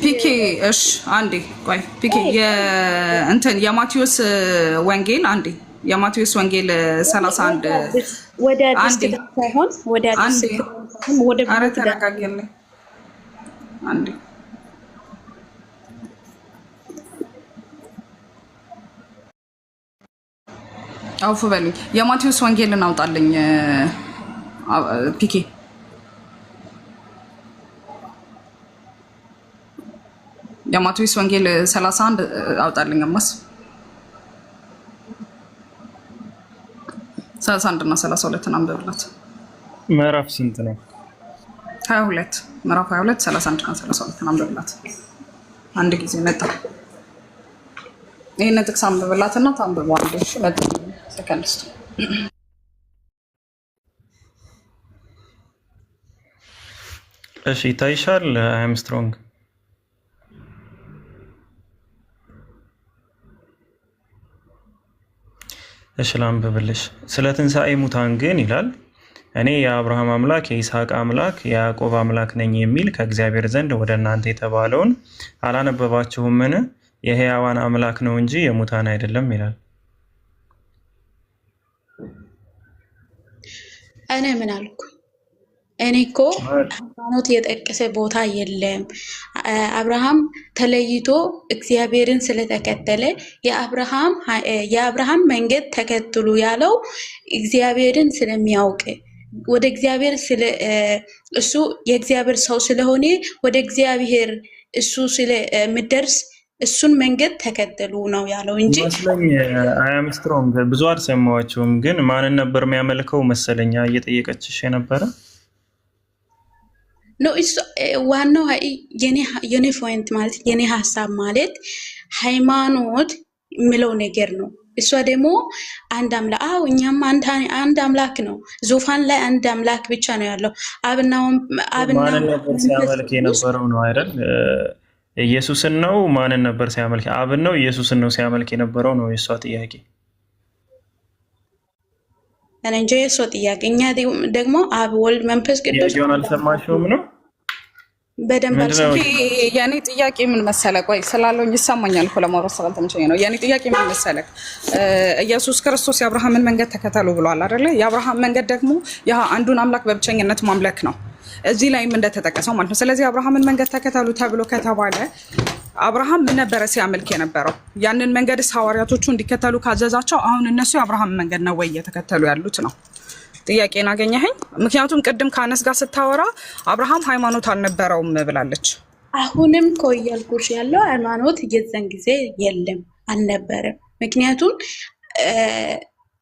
ፒኬ እሺ አንዴ ቆይ ፒኬ የእንትን የማቴዎስ ወንጌል አንዴ የማቴዎስ ወንጌል 31 ወደ አዲስ ኪዳን ሳይሆን ወደ አዲስ ኪዳን ወደ ተረጋግልኝ አንዴ አውፉ በሉኝ የማቴዎስ ወንጌልን አውጣልኝ ፒኬ የማቴዎስ ወንጌል 31 አውጣልኝ አማስ 31 እና 32 አንብብላት ምዕራፍ ስንት ነው 22 ምዕራፍ 22 31 እና 32 አንብብላት አንድ ጊዜ መጣ ይሄን ጥቅስ አንብብላትና ታንብበዋለሽ መጣ ሰከንድስት እሺ ታይሻል አይ አም ስትሮንግ እሽላም በብልሽ ስለ ትንሣኤ ሙታን ግን ይላል እኔ የአብርሃም አምላክ የይስሐቅ አምላክ የያዕቆብ አምላክ ነኝ የሚል ከእግዚአብሔር ዘንድ ወደ እናንተ የተባለውን አላነበባችሁምን? የሕያዋን አምላክ ነው እንጂ የሙታን አይደለም ይላል። እኔ ምን አልኩ? እኔ እኮ ሃይማኖት የጠቀሰ ቦታ የለም። አብርሃም ተለይቶ እግዚአብሔርን ስለተከተለ የአብርሃም መንገድ ተከትሉ ያለው እግዚአብሔርን ስለሚያውቅ ወደ እግዚአብሔር እሱ የእግዚአብሔር ሰው ስለሆነ ወደ እግዚአብሔር እሱ ስለምደርስ እሱን መንገድ ተከተሉ ነው ያለው እንጂ አያም ስትሮንግ ብዙ አልሰማዋቸውም። ግን ማንን ነበር የሚያመልከው መሰለኛ እየጠየቀችሽ የነበረ ኖ እሱ ዋናው የኔ ፖይንት ማለት የኔ ሀሳብ ማለት ሃይማኖት የሚለው ነገር ነው። እሷ ደግሞ አንድ አምላክ እኛም አንድ አምላክ ነው። ዙፋን ላይ አንድ አምላክ ብቻ ነው ያለው። አብና ማንን ነበር ሲያመልክ የነበረው ነው አይደል? ኢየሱስን ነው። ማንን ነበር ሲያመልክ? አብን ነው ኢየሱስን ነው ሲያመልክ የነበረው ነው የሷ ጥያቄ። እኔ እንጂ የሷ ጥያቄ እኛ ደግሞ አብ ወልድ መንፈስ ቅዱስ ያጆን አልሰማሽውም ነው በደንብ የኔ ጥያቄ ምን መሰለ? ቆይ ስላለኝ ይሰማኛል እኮ ለማውራት ስላልተመቸኝ ነው። የኔ ጥያቄ ምን መሰለ? ኢየሱስ ክርስቶስ የአብርሃምን መንገድ ተከተሉ ብሏል አይደለ? የአብርሃም መንገድ ደግሞ ያ አንዱን አምላክ በብቸኝነት ማምለክ ነው። እዚህ ላይም እንደተጠቀሰው ማለት ነው። ስለዚህ አብርሃምን መንገድ ተከተሉ ተብሎ ከተባለ አብርሃም ምን ነበረ ሲያመልክ የነበረው? ያንን መንገድ ሐዋርያቶቹ እንዲከተሉ ካዘዛቸው አሁን እነሱ የአብርሃም መንገድ ነው ወይ እየተከተሉ ያሉት ነው? ጥያቄን አገኘኸኝ? ምክንያቱም ቅድም ከአነስ ጋር ስታወራ አብርሃም ሃይማኖት አልነበረውም ብላለች። አሁንም እኮ እያልኩሽ ያለው ሃይማኖት የዛን ጊዜ የለም አልነበረም። ምክንያቱም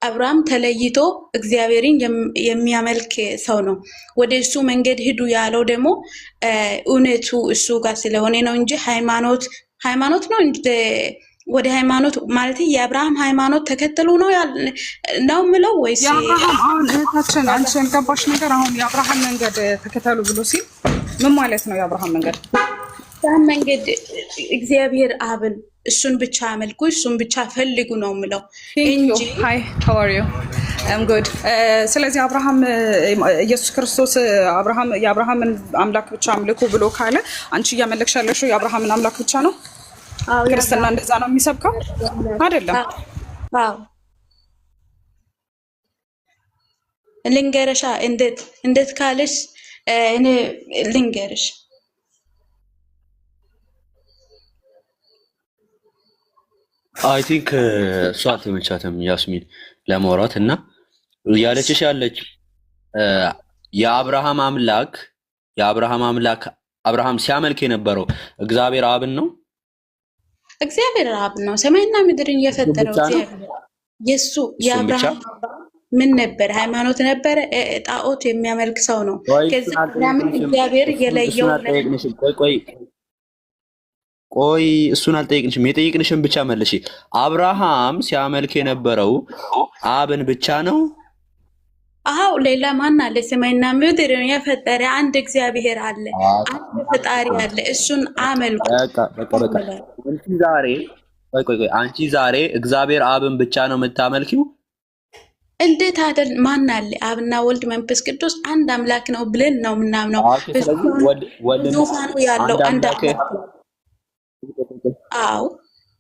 አብርሃም ተለይቶ እግዚአብሔርን የሚያመልክ ሰው ነው። ወደ እሱ መንገድ ሂዱ ያለው ደግሞ እውነቱ እሱ ጋር ስለሆነ ነው እንጂ ሃይማኖት ነው እንጂ ወደ ሃይማኖት ማለት የአብርሃም ሃይማኖት ተከተሉ ነው ምለው ወይስ የአብርሃም አሁን እህታችን አንቺ የምገባሽ ነገር አሁን የአብርሃም መንገድ ተከተሉ ብሎ ሲል ምን ማለት ነው? የአብርሃም መንገድ እግዚአብሔር አብን እሱን ብቻ አመልኩ እሱን ብቻ ፈልጉ ነው ምለው እንጂ ሃይ ሃው አር ዩ አም ጉድ። ስለዚህ አብርሃም ኢየሱስ ክርስቶስ የአብርሃምን አምላክ ብቻ አምልኩ ብሎ ካለ አንቺ እያመለክሽ ያለሽው የአብርሃምን አምላክ ብቻ ነው? ክርስትና እንደዛ ነው የሚሰብከው አይደለም? አዎ ልንገርሻ እንዴት ካለሽ እኔ ልንገርሽ አይ ቲንክ እሷ አልተመቻትም ያስሚን ለማውራት እና ያለችሽ ያለች የአብርሃም አምላክ አብርሃም ሲያመልክ የነበረው እግዚአብሔር አብን ነው። እግዚአብሔር አብ ነው ሰማይና ምድርን የፈጠረው እግዚአብሔር። የሱ የአብርሃም ምን ነበር? ሃይማኖት ነበር? ጣዖት የሚያመልክ ሰው ነው። ከዛ ለምን እግዚአብሔር የለየው? ቆይ እሱን አልጠየቅንሽም። የጠየቅንሽን ብቻ መልሺ። አብርሃም ሲያመልክ የነበረው አብን ብቻ ነው? አዎ ሌላ ማን አለ? ሰማይና ምድርን የፈጠረ አንድ እግዚአብሔር አለ። አንድ ፈጣሪ አለ። እሱን አመልኩ። በቃ አንቺ ዛሬ እግዚአብሔር አብን ብቻ ነው የምታመልኪው? እንዴት አይደል? ማን አለ? አብና ወልድ መንፈስ ቅዱስ አንድ አምላክ ነው ብለን ነው ምናምነው። ዙፋኑ ያለው አንድ አምላክ ነው። አዎ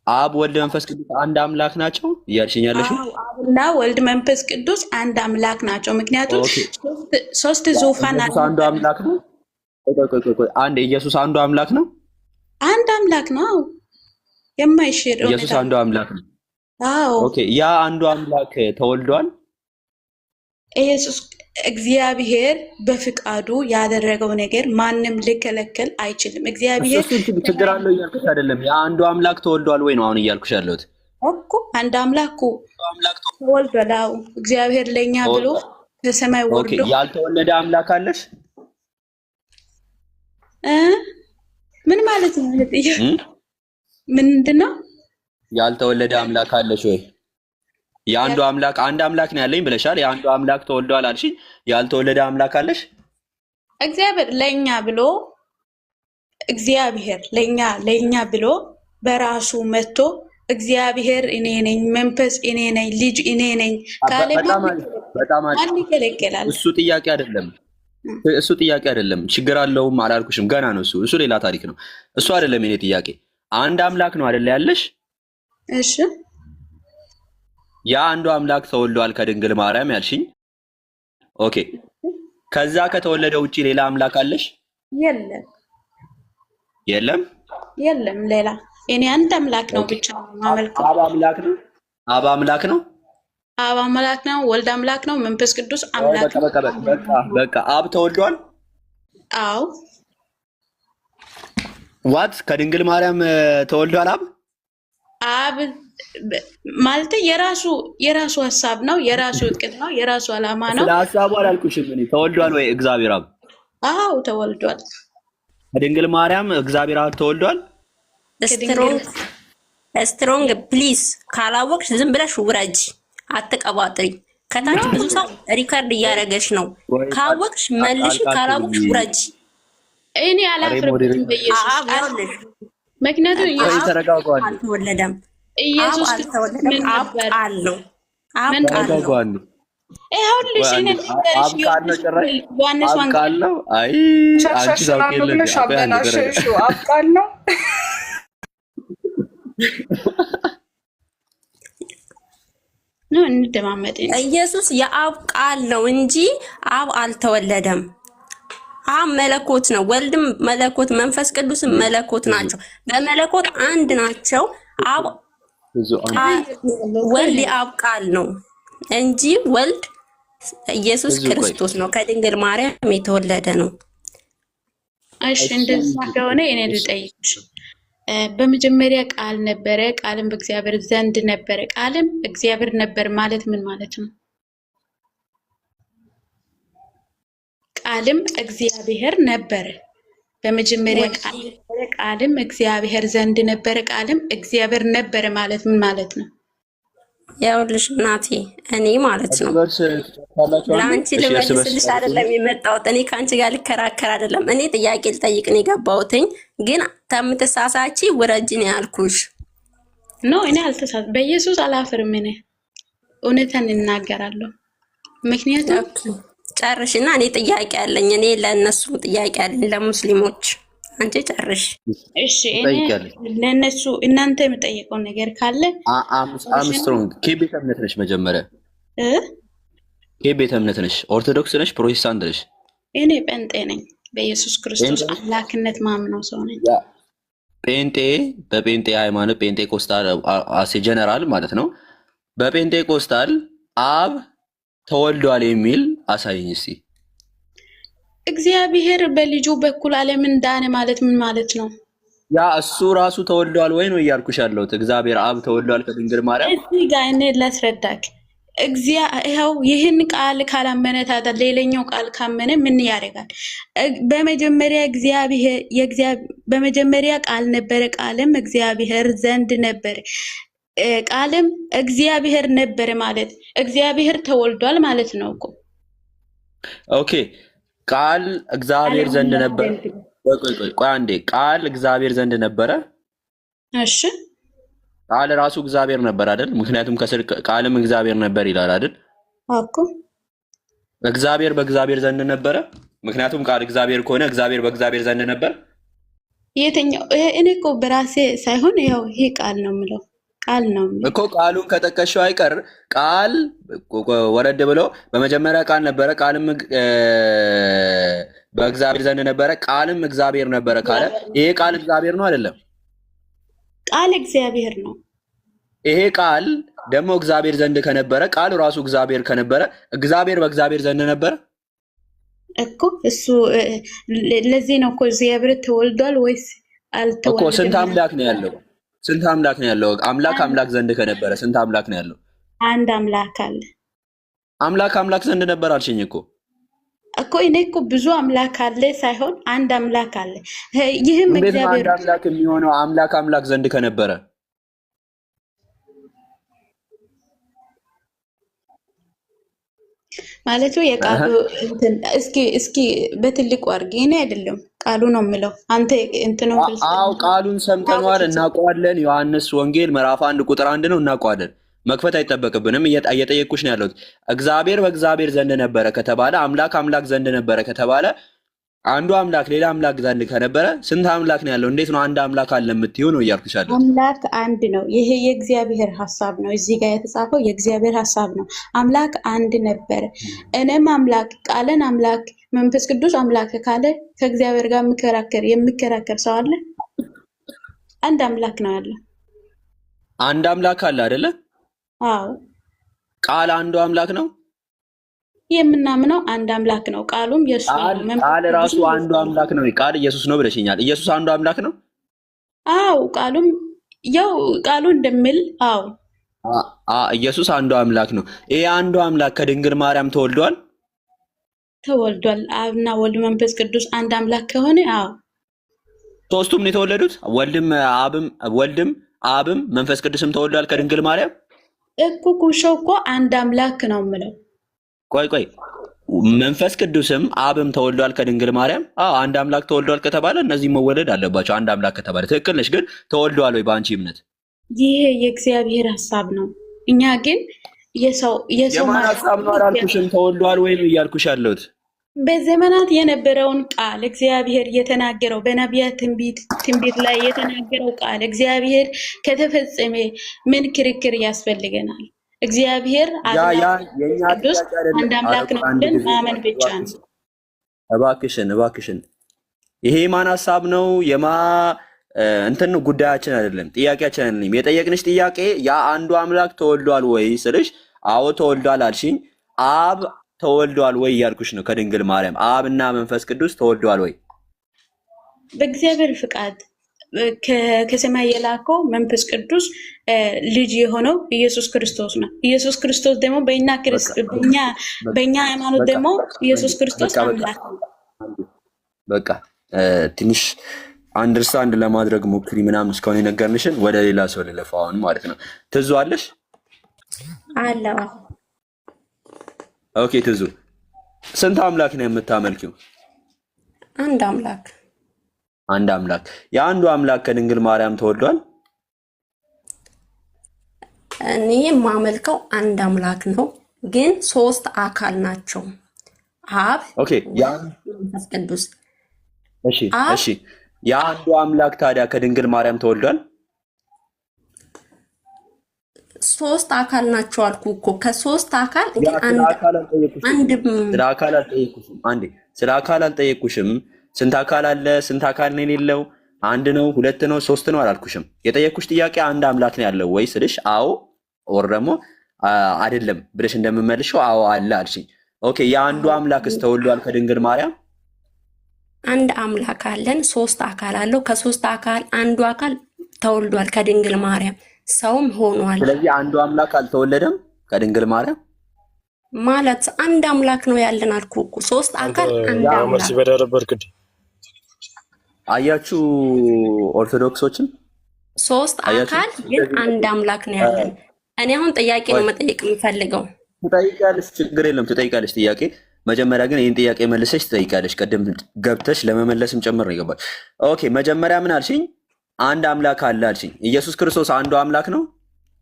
አብ ወልድ መንፈስ ቅዱስ አንድ አምላክ ናቸው እያልሽኝ ያለሽው? አዎ አብና ወልድ መንፈስ ቅዱስ አንድ አምላክ ናቸው። ምክንያቱም ሶስት ዙፋን ኢየሱስ አንዱ አምላክ ነው። ቆይ አንድ ኢየሱስ አንዱ አምላክ ነው። አንድ አምላክ ነው የማይሽር ኢየሱስ አንዱ አምላክ ነው። አዎ ኦኬ ያ አንዱ አምላክ ተወልዷል። ኢየሱስ እግዚአብሔር በፍቃዱ ያደረገው ነገር ማንም ሊከለከል አይችልም። እግዚአብሔር ችግር አለው እያልኩሽ አይደለም። ያ አንዱ አምላክ ተወልዷል ወይ ነው አሁን እያልኩሽ ያለሁት እኮ። አንድ አምላክ ተወልዷል። አዎ እግዚአብሔር ለኛ ብሎ ከሰማይ ወርዶ። ኦኬ ያልተወለደ አምላክ አለሽ? ምን ማለት ነው? ምንድነው? ያልተወለደ አምላክ አለሽ ወይ? የአንዱ አምላክ አንድ አምላክ ነው ያለኝ ብለሻል። የአንዱ አምላክ ተወልዷል አልሽኝ። ያልተወለደ አምላክ አለሽ? እግዚአብሔር ለኛ ብሎ በራሱ መጥቶ እግዚአብሔር እኔ ነኝ፣ መንፈስ እኔ ነኝ፣ ልጅ እኔ ነኝ ካለ ማን ይከለክላል? እሱ ጥያቄ አይደለም። ችግር አለውም አላልኩሽም። ገና ነው እሱ ሌላ ታሪክ ነው። እሱ አይደለም የኔ ጥያቄ። አንድ አምላክ ነው አይደል ያለሽ? እሺ ያ አንዱ አምላክ ተወልዷል ከድንግል ማርያም ያልሽኝ። ኦኬ ከዛ ከተወለደ ውጪ ሌላ አምላክ አለሽ? የለም ሌላ እኔ አንድ አምላክ ነው ብቻ ማመልከው። አብ አምላክ ነው። አብ አምላክ ነው፣ ወልድ አምላክ ነው፣ መንፈስ ቅዱስ አምላክ ነው። በቃ አብ ተወልዷል። አዎ ዋት ከድንግል ማርያም ተወልዷል አብ ማለት የራሱ ሐሳብ ነው፣ የራሱ እቅድ ነው፣ የራሱ ዓላማ ነው። ስለ ሐሳቡ አላልኩሽም እኔ። ተወልዷል ወይ እግዚአብሔር አብ? አዎ ተወልዷል። ከድንግል ማርያም እግዚአብሔር አብ ተወልዷል። ስትሮንግ ፕሊዝ። ካላወቅሽ ዝም ብለሽ ውረጅ፣ አትቀባጥሪ። ከታች ብዙ ሰው ሪከርድ እያደረገች ነው። ካወቅሽ መልሽ፣ ካላወቅሽ ውረጅ። እኔ አላፍርበትም በኢየሱስ። ምክንያቱም ኢየሱስ አልተወለደም። ኢየሱስ አልተወለደም። አብ ቃል ነው። አብ ቃል ነው። ይኸውልሽ እኔ ዮሐንስ ቃል ነው። አይ አንቺ ብለሽ አበላሽው። አብ ቃል ነው። ነው እንደማመጥ ኢየሱስ የአብ ቃል ነው እንጂ አብ አልተወለደም። አብ መለኮት ነው። ወልድም መለኮት፣ መንፈስ ቅዱስም መለኮት ናቸው። በመለኮት አንድ ናቸው። አብ ወልድ የአብ ቃል ነው እንጂ ወልድ ኢየሱስ ክርስቶስ ነው። ከድንግል ማርያም የተወለደ ነው። እሺ እንደዛ ከሆነ እኔ ልጠይቅሽ፣ በመጀመሪያ ቃል ነበረ፣ ቃልም በእግዚአብሔር ዘንድ ነበረ፣ ቃልም እግዚአብሔር ነበር ማለት ምን ማለት ነው? ቃልም እግዚአብሔር ነበረ። በመጀመሪያ ቃል ነበረ፣ ቃልም እግዚአብሔር ዘንድ ነበረ፣ ቃልም እግዚአብሔር ነበረ ማለት ምን ማለት ነው? ያውልሽ እናቴ እኔ ማለት ነው ለአንቺ ልመልስልሽ አይደለም የመጣሁት። እኔ ከአንቺ ጋር ልከራከር አይደለም። እኔ ጥያቄ ልጠይቅ ነው የገባሁትኝ። ግን ተምትሳሳቺ ውረጅ ነው ያልኩሽ። ኖ እኔ አልተሳሳት። በኢየሱስ አላፍርም። እኔ እውነትን እናገራለሁ። ምክንያቱም ጨርሽና እኔ ጥያቄ አለኝ። እኔ ለእነሱ ጥያቄ አለኝ፣ ለሙስሊሞች። አንቺ ጨርሽ። እሺ እኔ ለነሱ እናንተ የምጠይቀው ነገር ካለ አምስትሮንግ ከቤተ እምነት ነሽ? መጀመሪያ ከቤተ እምነት ነሽ? ኦርቶዶክስ ነሽ? ፕሮቴስታንት ነሽ? እኔ ጴንጤ ነኝ። በኢየሱስ ክርስቶስ አምላክነት ማምነው ሰው ነኝ። ጴንጤ በጴንጤ ሃይማኖት ጴንጤቆስታል አሴ ጀነራል ማለት ነው። በጴንጤቆስታል አብ ተወልዷል የሚል አሳይኝ እስቲ። እግዚአብሔር በልጁ በኩል ዓለምን ዳነ ማለት ምን ማለት ነው? ያ እሱ ራሱ ተወልዷል ወይ ነው እያልኩሽ ያለሁት። እግዚአብሔር አብ ተወልዷል ከድንግል ማርያም። እዚህ ጋር እኔ ላስረዳክ። ይኸው ይህን ቃል ካላመነ ታዲያ ሌላኛው ቃል ካመነ ምን ያደርጋል? በመጀመሪያ ቃል ነበረ፣ ቃልም እግዚአብሔር ዘንድ ነበረ፣ ቃልም እግዚአብሔር ነበረ ማለት እግዚአብሔር ተወልዷል ማለት ነው እኮ። ኦኬ ቃል እግዚአብሔር ዘንድ ነበረ። ቆይ አንዴ፣ ቃል እግዚአብሔር ዘንድ ነበረ። እሺ ቃል ራሱ እግዚአብሔር ነበር አይደል? ምክንያቱም ከስር ቃልም እግዚአብሔር ነበር ይላል አይደል? እኮ እግዚአብሔር በእግዚአብሔር ዘንድ ነበረ። ምክንያቱም ቃል እግዚአብሔር ከሆነ እግዚአብሔር በእግዚአብሔር ዘንድ ነበር። የትኛው? እኔ እኮ በራሴ ሳይሆን ያው ይሄ ቃል ነው የምለው ቃል ነው እኮ ቃሉን ከጠቀሽው አይቀር ቃል ወረድ ብሎ በመጀመሪያ ቃል ነበረ፣ ቃልም በእግዚአብሔር ዘንድ ነበረ፣ ቃልም እግዚአብሔር ነበረ ካለ ይሄ ቃል እግዚአብሔር ነው አይደለም? ቃል እግዚአብሔር ነው። ይሄ ቃል ደግሞ እግዚአብሔር ዘንድ ከነበረ ቃል ራሱ እግዚአብሔር ከነበረ እግዚአብሔር በእግዚአብሔር ዘንድ ነበረ እኮ እሱ። ለዚህ ነው እኮ እግዚአብሔር ተወልዷል ወይስ አልተወለደም? እኮ ስንት አምላክ ነው ያለው? ስንት አምላክ ነው ያለው? አምላክ ዘንድ ከነበረ ስንት አምላክ ነው ያለው? አንድ አምላክ አለ። አምላክ ዘንድ ነበር አልሽኝ እኮ እኔ እኮ ብዙ አምላክ አለ ሳይሆን አንድ አምላክ አለ። ይህም እግዚአብሔር አንድ አምላክ የሚሆነው አምላክ ዘንድ ከነበረ ማለቱ የቃሉ እንትን እስኪ በትልቁ አድርጌ እኔ አይደለም ቃሉ ነው የምለው አንተ እንትኑ ቃሉን ሰምተነዋል፣ እናውቀዋለን። ዮሐንስ ወንጌል ምዕራፍ 1 ቁጥር 1 ነው፣ እናውቀዋለን። መክፈት አይጠበቅብንም። እየጠየኩሽ ነው ያለሁት። እግዚአብሔር በእግዚአብሔር ዘንድ ነበረ ከተባለ አምላክ ዘንድ ነበረ ከተባለ አንዱ አምላክ ሌላ አምላክ ዘንድ ከነበረ ስንት አምላክ ነው ያለው? እንዴት ነው አንድ አምላክ አለ የምትይው ነው እያልኩሽ ያለሁት። አምላክ አንድ ነው። ይሄ የእግዚአብሔር ሐሳብ ነው። እዚህ ጋር የተጻፈው የእግዚአብሔር ሐሳብ ነው። አምላክ አንድ ነበረ። እኔም አምላክ ቃልን አምላክ መንፈስ ቅዱስ አምላክ ካለ ከእግዚአብሔር ጋር የሚከራከር ሰው አለ? አንድ አምላክ ነው ያለው። አንድ አምላክ አለ አይደለ? አዎ። ቃል አንዱ አምላክ ነው። የምናምነው አንድ አምላክ ነው። ቃሉም ኢየሱስ ነው። ቃል ራሱ አንዱ አምላክ ነው። ቃል ኢየሱስ ነው ብለሽኛል። ኢየሱስ አንዱ አምላክ ነው። አዎ። ቃሉም ያው ቃሉ እንደሚል አዎ። ኢየሱስ አንዱ አምላክ ነው። ይሄ አንዱ አምላክ ከድንግል ማርያም ተወልዷል። አብና ወልድ መንፈስ ቅዱስ አንድ አምላክ ከሆነ አዎ፣ ሶስቱም ነው የተወለዱት። ወልድም አብም መንፈስ ቅዱስም ተወልዷል ከድንግል ማርያም። እኮ ኩሾ እኮ አንድ አምላክ ነው የምለው። ቆይ መንፈስ ቅዱስም አብም ተወልዷል ከድንግል ማርያም። አንድ አምላክ ተወልዷል ከተባለ እነዚህ መወለድ አለባቸው። አንድ አምላክ ከተባለ ትክክል ነሽ። ግን ተወልዷል ወይ በአንቺ እምነት? ይሄ የእግዚአብሔር ሐሳብ ነው። እኛ ግን የሰው የማን ሐሳብ ነው አላልኩሽም። ተወልዷል ወይ ነው እያልኩሽ ያለሁት። በዘመናት የነበረውን ቃል እግዚአብሔር የተናገረው በነቢያት ትንቢት ላይ የተናገረው ቃል እግዚአብሔር ከተፈጸመ ምን ክርክር ያስፈልገናል? እግዚአብሔር ቅዱስ አንድ አምላክ ነው ብለን ማመን ብቻ ነው። እባክሽን ይሄ ማን ሐሳብ ነው እንትን ጉዳያችን አይደለም፣ ጥያቄያችን አይደለም። የጠየቅንሽ ጥያቄ ያ አንዱ አምላክ ተወልዷል ወይ ስልሽ አዎ ተወልዷል አልሽኝ። አብ ተወልዷል ወይ እያልኩሽ ነው ከድንግል ማርያም። አብና መንፈስ ቅዱስ ተወልዷል ወይ? በእግዚአብሔር ፍቃድ ከሰማይ የላከው መንፈስ ቅዱስ ልጅ የሆነው ኢየሱስ ክርስቶስ ነው። ኢየሱስ ክርስቶስ ደግሞ በእኛ ሃይማኖት ደግሞ ኢየሱስ ክርስቶስ አምላክ ነው። በቃ ትንሽ አንደርስታንድ ለማድረግ ሞክሪ ምናምን እስካሁን የነገርንሽን ወደ ሌላ ሰው ልለፋው አሁን ማለት ነው። ትዙ አለሽ? አለዋ። ኦኬ ትዙ፣ ስንት አምላክ ነው የምታመልኪው? አንድ አምላክ። አንድ አምላክ። የአንዱ አምላክ ከድንግል ማርያም ተወልዷል? እኔ የማመልከው አንድ አምላክ ነው፣ ግን ሶስት አካል ናቸው። አብ፣ መንፈስ ቅዱስ። እሺ የአንዱ አምላክ ታዲያ ከድንግል ማርያም ተወልዷል? ሶስት አካል ናቸው አልኩ እኮ። ከሶስት አካል ግን ስለ አካል አልጠየኩሽም። ስንት አካል አለ? ስንት አካል ነው የሌለው? አንድ ነው? ሁለት ነው? ሶስት ነው አላልኩሽም። የጠየኩሽ ጥያቄ አንድ አምላክ ነው ያለው ወይ ስልሽ አዎ ኦር ደግሞ አይደለም ብለሽ እንደምመልሽው አዎ አለ አልሽኝ። ኦኬ የአንዱ አምላክስ ተወልዷል ከድንግል ማርያም? አንድ አምላክ አለን፣ ሶስት አካል አለው። ከሶስት አካል አንዱ አካል ተወልዷል ከድንግል ማርያም፣ ሰውም ሆኗል። ስለዚህ አንዱ አምላክ አልተወለደም ከድንግል ማርያም ማለት አንድ አምላክ ነው ያለን አልኩ እኮ። ሶስት አካል አንድ አምላክ። አያችሁ ኦርቶዶክሶችን፣ ሶስት አካል ግን አንድ አምላክ ነው ያለን። እኔ አሁን ጥያቄ ነው መጠየቅ የምፈልገው። ትጠይቂያለሽ፣ ችግር የለም ትጠይቂያለሽ ጥያቄ። መጀመሪያ ግን ይህን ጥያቄ መልሰሽ ትጠይቂያለሽ። ቅድም ገብተሽ ለመመለስም ጭምር ነው ይገባል። ኦኬ መጀመሪያ ምን አልሽኝ? አንድ አምላክ አለ አልሽኝ። ኢየሱስ ክርስቶስ አንዱ አምላክ ነው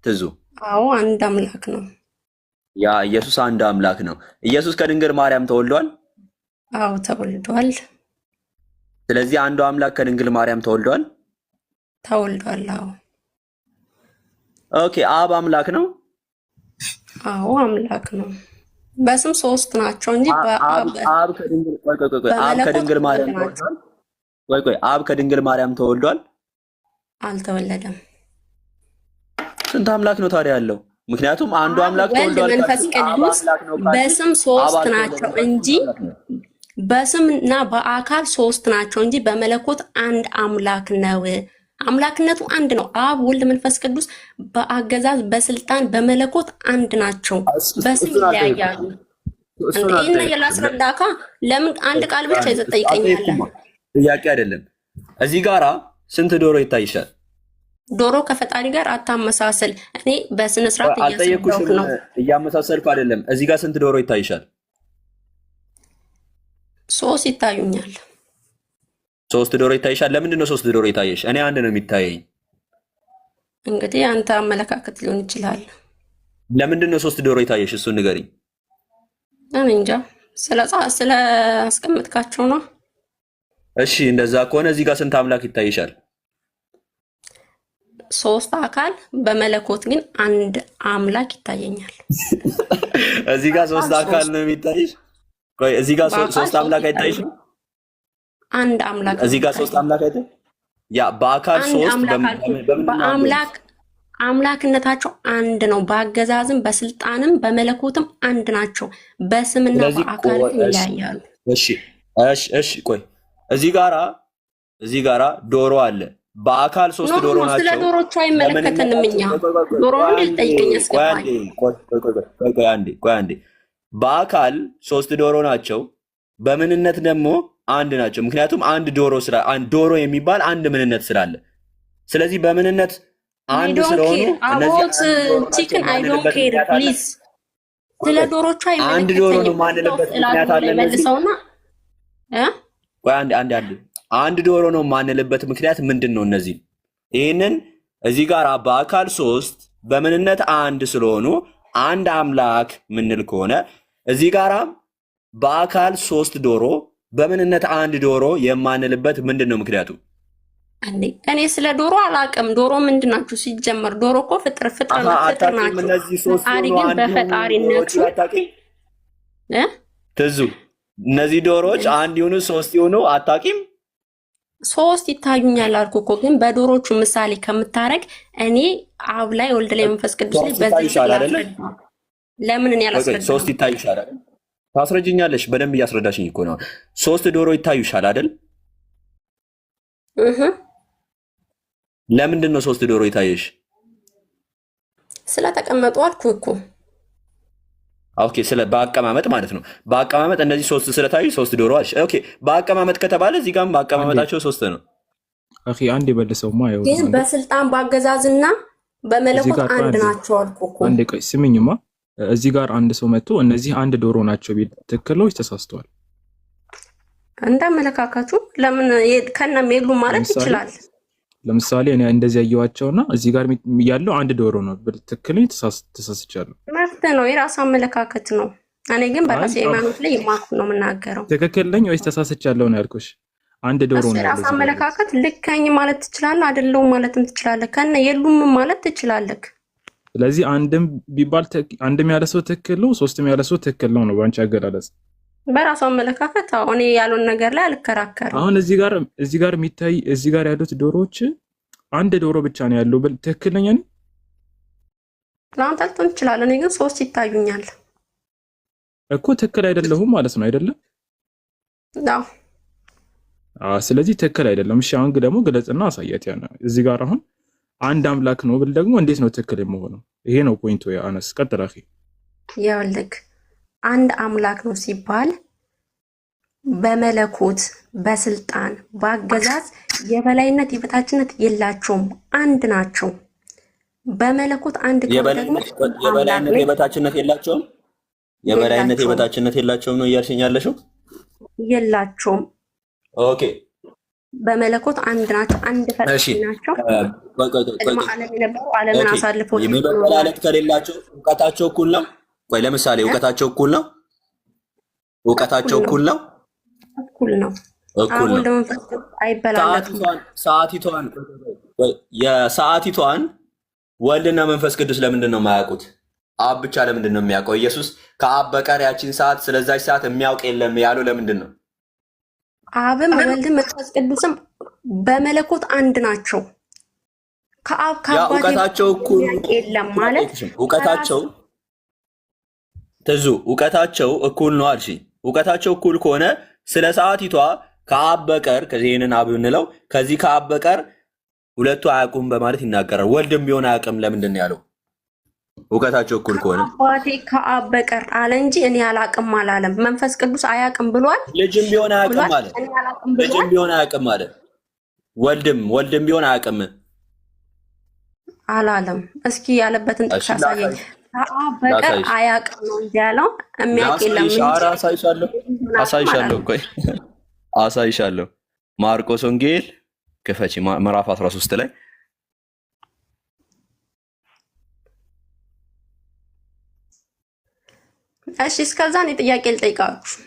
ትዙ? አዎ አንድ አምላክ ነው። ያ ኢየሱስ አንድ አምላክ ነው። ኢየሱስ ከድንግል ማርያም ተወልዷል? አዎ ተወልዷል። ስለዚህ አንዱ አምላክ ከድንግል ማርያም ተወልዷል። አዎ። ኦኬ አብ አምላክ ነው? አዎ አምላክ ነው። በስም ሶስት ናቸው እንጂ አብ ከድንግል ማርያም ተወልዷል። አብ ከድንግል ማርያም ተወልዷል? አልተወለደም። ስንት አምላክ ነው ታዲያ ያለው? ምክንያቱም አንዱ አምላክ ተወልዷል። መንፈስ ቅዱስ በስም ሶስት ናቸው እንጂ በስምና በአካል ሶስት ናቸው እንጂ በመለኮት አንድ አምላክ ነው። አምላክነቱ አንድ ነው። አብ ወልድ መንፈስ ቅዱስ በአገዛዝ በስልጣን በመለኮት አንድ ናቸው። በስም ይለያያሉ። እንዴ የላስረዳካ ለምን አንድ ቃል ብቻ ይዘጠይቀኛል? ጥያቄ አይደለም። እዚህ ጋራ ስንት ዶሮ ይታይሻል? ዶሮ ከፈጣሪ ጋር አታመሳሰል። እኔ በስነ ስርዓት እያሰብኩ ነው። እያመሳሰልኩ አይደለም። እዚህ ጋር ስንት ዶሮ ይታይሻል? ሶስት ይታዩኛል። ሶስት ዶሮ ይታይሻል? ለምንድን ነው ሶስት ዶሮ ይታየሽ? እኔ አንድ ነው የሚታየኝ። እንግዲህ አንተ አመለካከት ሊሆን ይችላል። ለምንድን ነው ሶስት ዶሮ ይታየሽ? እሱን ንገሪኝ። እኔ እንጃ ስለ አስቀምጥካቸው ነው። እሺ እንደዛ ከሆነ እዚህ ጋር ስንት አምላክ ይታይሻል? ሶስት አካል በመለኮት ግን አንድ አምላክ ይታየኛል። እዚህ ጋር ሶስት አካል ነው የሚታይሽ? ቆይ እዚህ ጋር ሶስት አምላክ አይታይሽም? አንድ አምላክ እዚህ ጋር ሶስት አምላክ አይታይ? ያ በአካል ሶስት በአምላክ አምላክነታቸው አንድ ነው። በአገዛዝም በስልጣንም በመለኮትም አንድ ናቸው። በስምና በአካል ይለያያሉ። እሺ ቆይ እዚህ ጋራ ዶሮ አለ። በአካል ሶስት ዶሮ ናቸው። ስለ ዶሮቹ አይመለከተንም እኛ። ዶሮ ልጠይቀኝ አስገባኝ። ቆይ አንዴ በአካል ሶስት ዶሮ ናቸው። በምንነት ደግሞ አንድ ናቸው። ምክንያቱም አንድ ዶሮ የሚባል አንድ ምንነት ስላለ፣ ስለዚህ በምንነት አንድ ስለሆኑ ቺክን አይ ዶንት ኬር ፕሊዝ። ስለ ዶሮቹ አይመለከተኝም። አንድ ዶሮ ነው ማንልበት ምክንያት አለ። መልሰውና ቆይ አንድ ዶሮ ነው ማንልበት ምክንያት ምንድን ነው? እነዚህ ይህንን እዚህ ጋር በአካል ሶስት በምንነት አንድ ስለሆኑ አንድ አምላክ ምንል ከሆነ እዚህ ጋር በአካል ሶስት ዶሮ በምንነት አንድ ዶሮ የማንልበት ምንድን ነው ምክንያቱ? እኔ ስለ ዶሮ አላውቅም። ዶሮ ምንድን ናችሁ ሲጀመር? ዶሮ እኮ ፍጥር ናቸው። ፈጣሪ ግን በፈጣሪነቱ ትዙ እነዚህ ዶሮዎች አንድ ይሁኑ ሶስት ይሁኑ አታውቂም? ሶስት ይታዩኛል አልኩ እኮ። ግን በዶሮቹ ምሳሌ ከምታረግ እኔ አብ ላይ ወልድ ላይ መንፈስ ቅዱስ ላይ በዚህ ለምን እኔ አላስረዳም? ሶስት ይታዩሻል አይደል? ታስረጅኛለሽ። በደንብ እያስረዳሽኝ እኮ ነው። ሶስት ዶሮ ይታዩሻል አይደል? ለምንድን ነው ሶስት ዶሮ ይታየሽ? ስለተቀመጡ አልኩ እኮ። ኦኬ በአቀማመጥ ማለት ነው። በአቀማመጥ እነዚህ ሶስት ስለታዩ ሶስት ዶሮ አልሽ። ኦኬ በአቀማመጥ ከተባለ እዚህ ጋርም በአቀማመጣቸው ሶስት ነው። አኺ አንዴ በለሰውማ ያው ግን በስልጣን በአገዛዝና በመለኮት አንድ ናቸው አልኩ እኮ። አንዴ ቆይ ስሚኝማ። እዚህ ጋር አንድ ሰው መጥቶ እነዚህ አንድ ዶሮ ናቸው ቢል ትክክል ነው ተሳስተዋል? እንዳመለካከቱ ለምን ከነም የሉም ማለት ይችላል። ለምሳሌ እኔ እንደዚህ ያየዋቸውና እዚህ ጋር ያለው አንድ ዶሮ ነው ብል ትክክል ነው ተሳስቻለሁ? መፍት ነው፣ የራስ አመለካከት ነው። እኔ ግን በራሴ ሃይማኖት ላይ የማኩ ነው የምናገረው። ትክክል ነኝ ወይስ ተሳስቻለሁ ነው ያልኩሽ? አንድ ዶሮ ነው ያለው። የራስ አመለካከት ልከኝ ማለት ትችላለህ፣ አይደለም ማለትም ትችላለህ፣ ከነ የሉም ማለት ትችላለህ። ስለዚህ አንድም ቢባል አንድም ያለ ሰው ትክክል ነው፣ ሶስትም ያለ ሰው ትክክል ነው ባንቺ አገላለጽ። በራሱ አመለካከት እኔ ያሉን ነገር ላይ አልከራከርም። አሁን እዚህ ጋር የሚታይ እዚህ ጋር ያሉት ዶሮዎች አንድ ዶሮ ብቻ ነው ያለው ብል ትክክል ነኝ? ለአንተ ልትሆን ትችላለህ። እኔ ግን ሶስት ይታዩኛል እኮ። ትክክል አይደለሁም ማለት ነው አይደለም? አዎ። ስለዚህ ትክክል አይደለም። እሺ አሁን ደግሞ ግለጽና አሳያት። ያ ነው እዚህ ጋር አሁን አንድ አምላክ ነው ብል ደግሞ እንዴት ነው ትክክል የምሆነው? ይሄ ነው ፖይንቱ። አነስ ቀጥል አኺ። ያውልክ አንድ አምላክ ነው ሲባል በመለኮት በስልጣን በአገዛዝ የበላይነት የበታችነት የላቸውም፣ አንድ ናቸው። በመለኮት አንድ ደግሞ የበላይነት የበታችነት የላቸውም። የበላይነት የበታችነት የላቸውም ነው እያልሽኝ ያለሽው? የላቸውም። ኦኬ በመለኮት አንድ ናቸው፣ አንድ ፈጣሪ ናቸው። ዓለም የነበሩ ዓለምን አሳልፎ የበላይነት ከሌላቸው እውቀታቸው እኩል ነው። ቆይ ለምሳሌ እውቀታቸው እኩል ነው። እውቀታቸው እኩል ነው። እኩል ነው። እኩል አሁን ነው። ለመንፈስ ቅዱስ አይበላለጡም። የሰዓቲቷን ወልድና መንፈስ ቅዱስ ለምንድን ነው የማያውቁት? አብ ብቻ ለምንድን ነው የሚያውቀው? ኢየሱስ ከአብ በቀር ያቺን ሰዓት ስለዛች ሰዓት የሚያውቅ የለም ያለው ለምንድን ነው? አብም ወልድም መንፈስ ቅዱስም በመለኮት አንድ ናቸው። ከአብ ከአባቴ እውቀታቸው እኩል የለም ማለት እውቀታቸው እኩል ነው አልሽ። እውቀታቸው እኩል ከሆነ ስለ ሰዓቲቷ ከአብ በቀር ከዚህንን አብ ብንለው ከዚህ ከአብ በቀር ሁለቱ አያውቁም በማለት ይናገራል። ወልድም ቢሆን አያውቅም ለምንድን ነው ያለው? እውቀታቸው እኩል ከሆነ አባቴ ከአብ በቀር አለ እንጂ እኔ አላቅም አላለም። መንፈስ ቅዱስ አያቅም ብሏል። ልጅም ቢሆን አያውቅም አለ። ልጅም ቢሆን አያውቅም አለ። ወልድም ቢሆን አያውቅም አላለም። እስኪ ያለበትን ጥቅስ አሳየኝ። ከአብ በቀር አያቅም ነው እንጂ ያለው የሚያውቅ የለም እንጂ። አሳይሻለሁ። ማርቆስ ወንጌል ክፈቺ ምዕራፍ 13 ላይ እሺ። እስከዛ እኔ ጥያቄ ልጠይቃችሁ።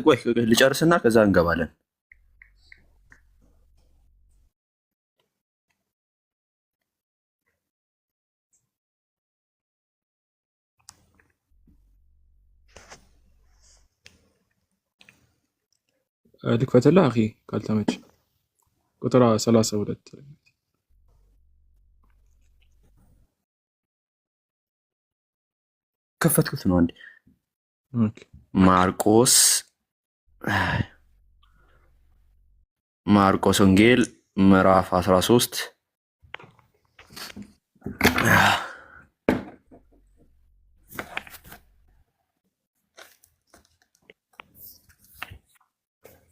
ቆይ ልጨርስና ከዛ እንገባለን። ልክፈትልህ አኺ ካልተመች ቁጥር 32 ከፈትኩት ነው እንዴ? ማርቆስ ወንጌል ምዕራፍ 13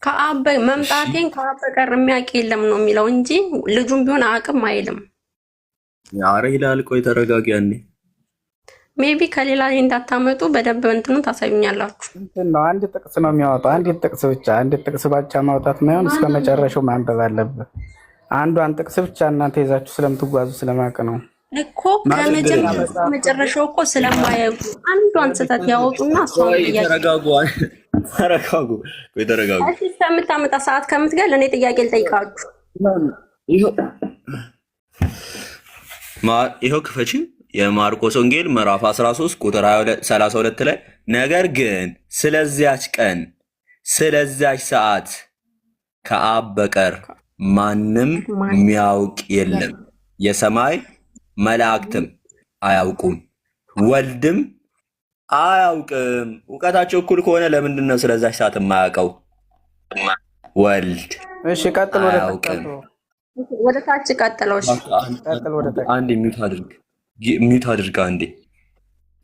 ከአብ መምጣቴን ከአብ በቀር የሚያውቅ የለም ነው የሚለው እንጂ ልጁም ቢሆን አቅም አይልም። ኧረ ይላል። ቆይ ተረጋጊ አንዴ። ሜቢ ከሌላ ላይ እንዳታመጡ በደንብ እንትኑ ታሳዩኛላችሁ። ነው አንድ ጥቅስ ነው የሚያወጣው። አንድ ጥቅስ ብቻ ማውጣት ማይሆን እስከ መጨረሻው ማንበብ አለብህ። አንዷን ጥቅስ ብቻ እናንተ ይዛችሁ ስለምትጓዙ ስለማቅ ነው እኮ ከመጨረሻው እኮ ስለማያውቁ አንዷን ስህተት ያወጡና ተረጋጉ። እሺ እስከምታመጣ ሰዓት ከምትገል እኔ ጥያቄ ልጠይቃችሁ። ይኸው ክፈቺ የማርቆስ ወንጌል ምዕራፍ 13 ቁጥር 32 ላይ ነገር ግን ስለዚያች ቀን ስለዚያች ሰዓት ከአብ በቀር ማንም የሚያውቅ የለም፣ የሰማይ መላእክትም አያውቁም፣ ወልድም አያውቅም። እውቀታቸው እኩል ከሆነ ለምንድን ነው ስለዛች ሰዓት የማያውቀው? ወልድ እሺ፣ ቀጥል። ወደ ታች ቀጥለው። እሺ፣ አንድ ሚውት አድርጋ አንዴ።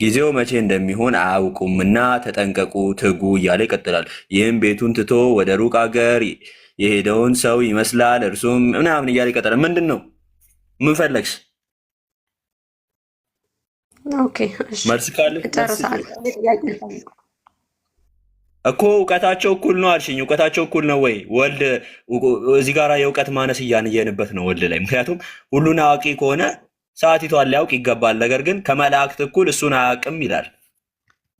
ጊዜው መቼ እንደሚሆን አያውቁምና ተጠንቀቁ፣ ትጉ እያለ ይቀጥላል። ይህም ቤቱን ትቶ ወደ ሩቅ አገር የሄደውን ሰው ይመስላል፣ እርሱም ምናምን እያለ ይቀጥላል። ምንድን ነው ምን ፈለግሽ? ኦኬ እሺ፣ መልስ ካለ እኮ እውቀታቸው እኩል ነው አልሽኝ። እውቀታቸው እኩል ነው ወይ? ወልድ እዚህ ጋር የእውቀት ማነስ እያንየንበት ነው ወልድ ላይ። ምክንያቱም ሁሉን አዋቂ ከሆነ ሰዓቲቷን ሊያውቅ ይገባል። ነገር ግን ከመላእክት እኩል እሱን አያውቅም ይላል።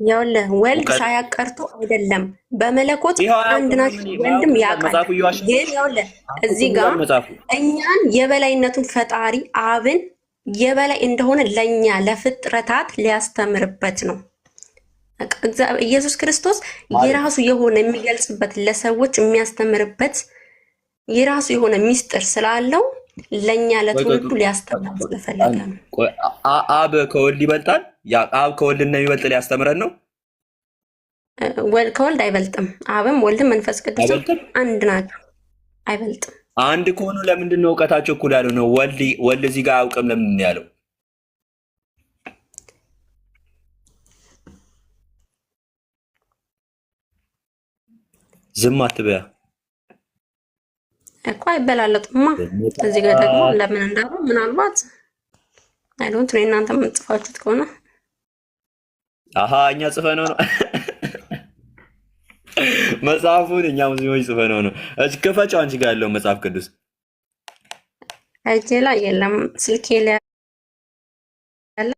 ያውልህ ወልድ ሳያቀርቶ አይደለም፣ በመለኮት አንድ ናቸው። ወልድም ያውቃል። ግን ያውልህ እዚህ ጋር እኛን የበላይነቱን ፈጣሪ አብን የበላይ እንደሆነ ለኛ ለፍጥረታት ሊያስተምርበት ነው። ኢየሱስ ክርስቶስ የራሱ የሆነ የሚገልጽበት ለሰዎች የሚያስተምርበት የራሱ የሆነ ሚስጥር ስላለው ለኛ ለትውልዱ ሊያስተምር ስለፈለገ ነው። አብ ከወልድ ይበልጣል? አብ ከወልድ እንደሚበልጥ ሊያስተምረን ነው? ከወልድ አይበልጥም። አብም ወልድም መንፈስ ቅዱስም አንድ ናቸው፣ አይበልጥም። አንድ ከሆኑ ለምንድን ነው እውቀታቸው እኩል ያለው ነው? ወልድ እዚህ ጋር አያውቅም ለምንድን ነው ያለው? ዝም አትበያ እኮ አይበላለጡማ። እዚህ ጋር ደግሞ ለምን እንዳሉ ምናልባት አይዶንት ነው እናንተ የምትጽፋችሁት ከሆነ እኛ ጽፈነው ነው መጽሐፉን እኛ ሙስሊሞች ጽፈነው ነው። እዚህ ከፈጫው አንቺ ጋር ያለው መጽሐፍ ቅዱስ እጄ ላይ የለም፣ ስልኬ ላይ ያለ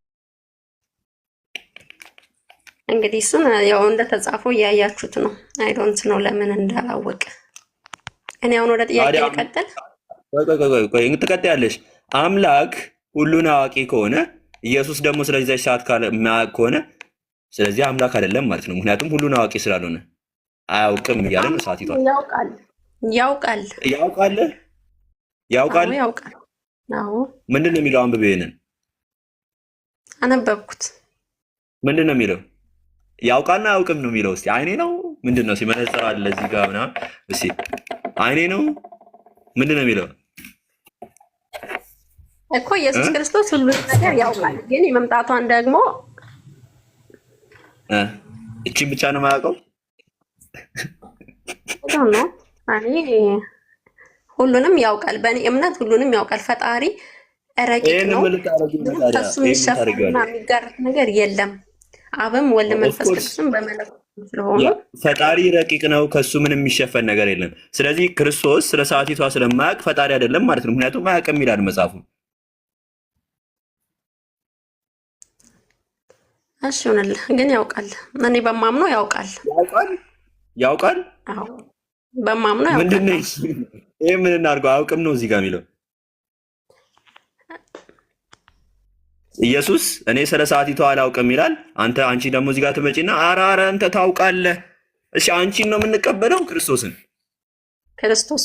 እንግዲህ እሱን ያው እንደተጻፈው እያያችሁት ነው። አይ ዶንት ነው ለምን እንዳላወቀ። እኔ አሁን ወደ ጥያቄ ልቀጥል። ቆይ ትቀጥያለሽ። አምላክ ሁሉን አዋቂ ከሆነ ኢየሱስ ደግሞ ስለዚህ ሰዓት የማያውቅ ከሆነ ስለዚህ አምላክ አይደለም ማለት ነው። ምክንያቱም ሁሉን አዋቂ ስላልሆነ አያውቅም እያለ ነው። ሰዓት ይቷል። ያውቃል። አዎ ምንድን ነው የሚለው? አንብቤ ይሄንን አነበብኩት። ምንድን ነው የሚለው? ያውቃልና አያውቅም ነው የሚለው። እስቲ አይኔ ነው ምንድን ነው? ሲመነጽር አለ እዚህ ጋር ምናምን። እስቲ አይኔ ነው ምንድን ነው የሚለው? እኮ ኢየሱስ ክርስቶስ ሁሉን ነገር ያውቃል፣ ግን የመምጣቷን ደግሞ እቺን ብቻ ነው የማያውቀው። ነው እኔ ሁሉንም ያውቃል። በእኔ እምነት ሁሉንም ያውቃል። ፈጣሪ ረቂቅ ነው። ከሱ የሚሸፈንና የሚጋረት ነገር የለም። አብም ወልድ መንፈስ ቅዱስም በመለኮት ስለሆኑ ፈጣሪ ረቂቅ ነው። ከሱ ምንም የሚሸፈን ነገር የለም። ስለዚህ ክርስቶስ ስለ ሰዓቲቷ ስለማያውቅ ፈጣሪ አይደለም ማለት ነው። ምክንያቱም አያውቅም ይላል መጽሐፉ። እሺ ይሁንልህ፣ ግን ያውቃል። እኔ በማምነው ያውቃል። አዎ በማምነው ያውቃል። ምንድነው ይሄ? ምን እናድርገው? አያውቅም ነው እዚህ ጋር የሚለው ኢየሱስ። እኔ ስለ ሰዓቲቷ አላውቅም ይላል። አንቺ ደግሞ እዚህ ጋር ትመጪና ኧረ አንተ ታውቃለህ። እሺ አንቺን ነው የምንቀበለው ክርስቶስን ክርስቶስ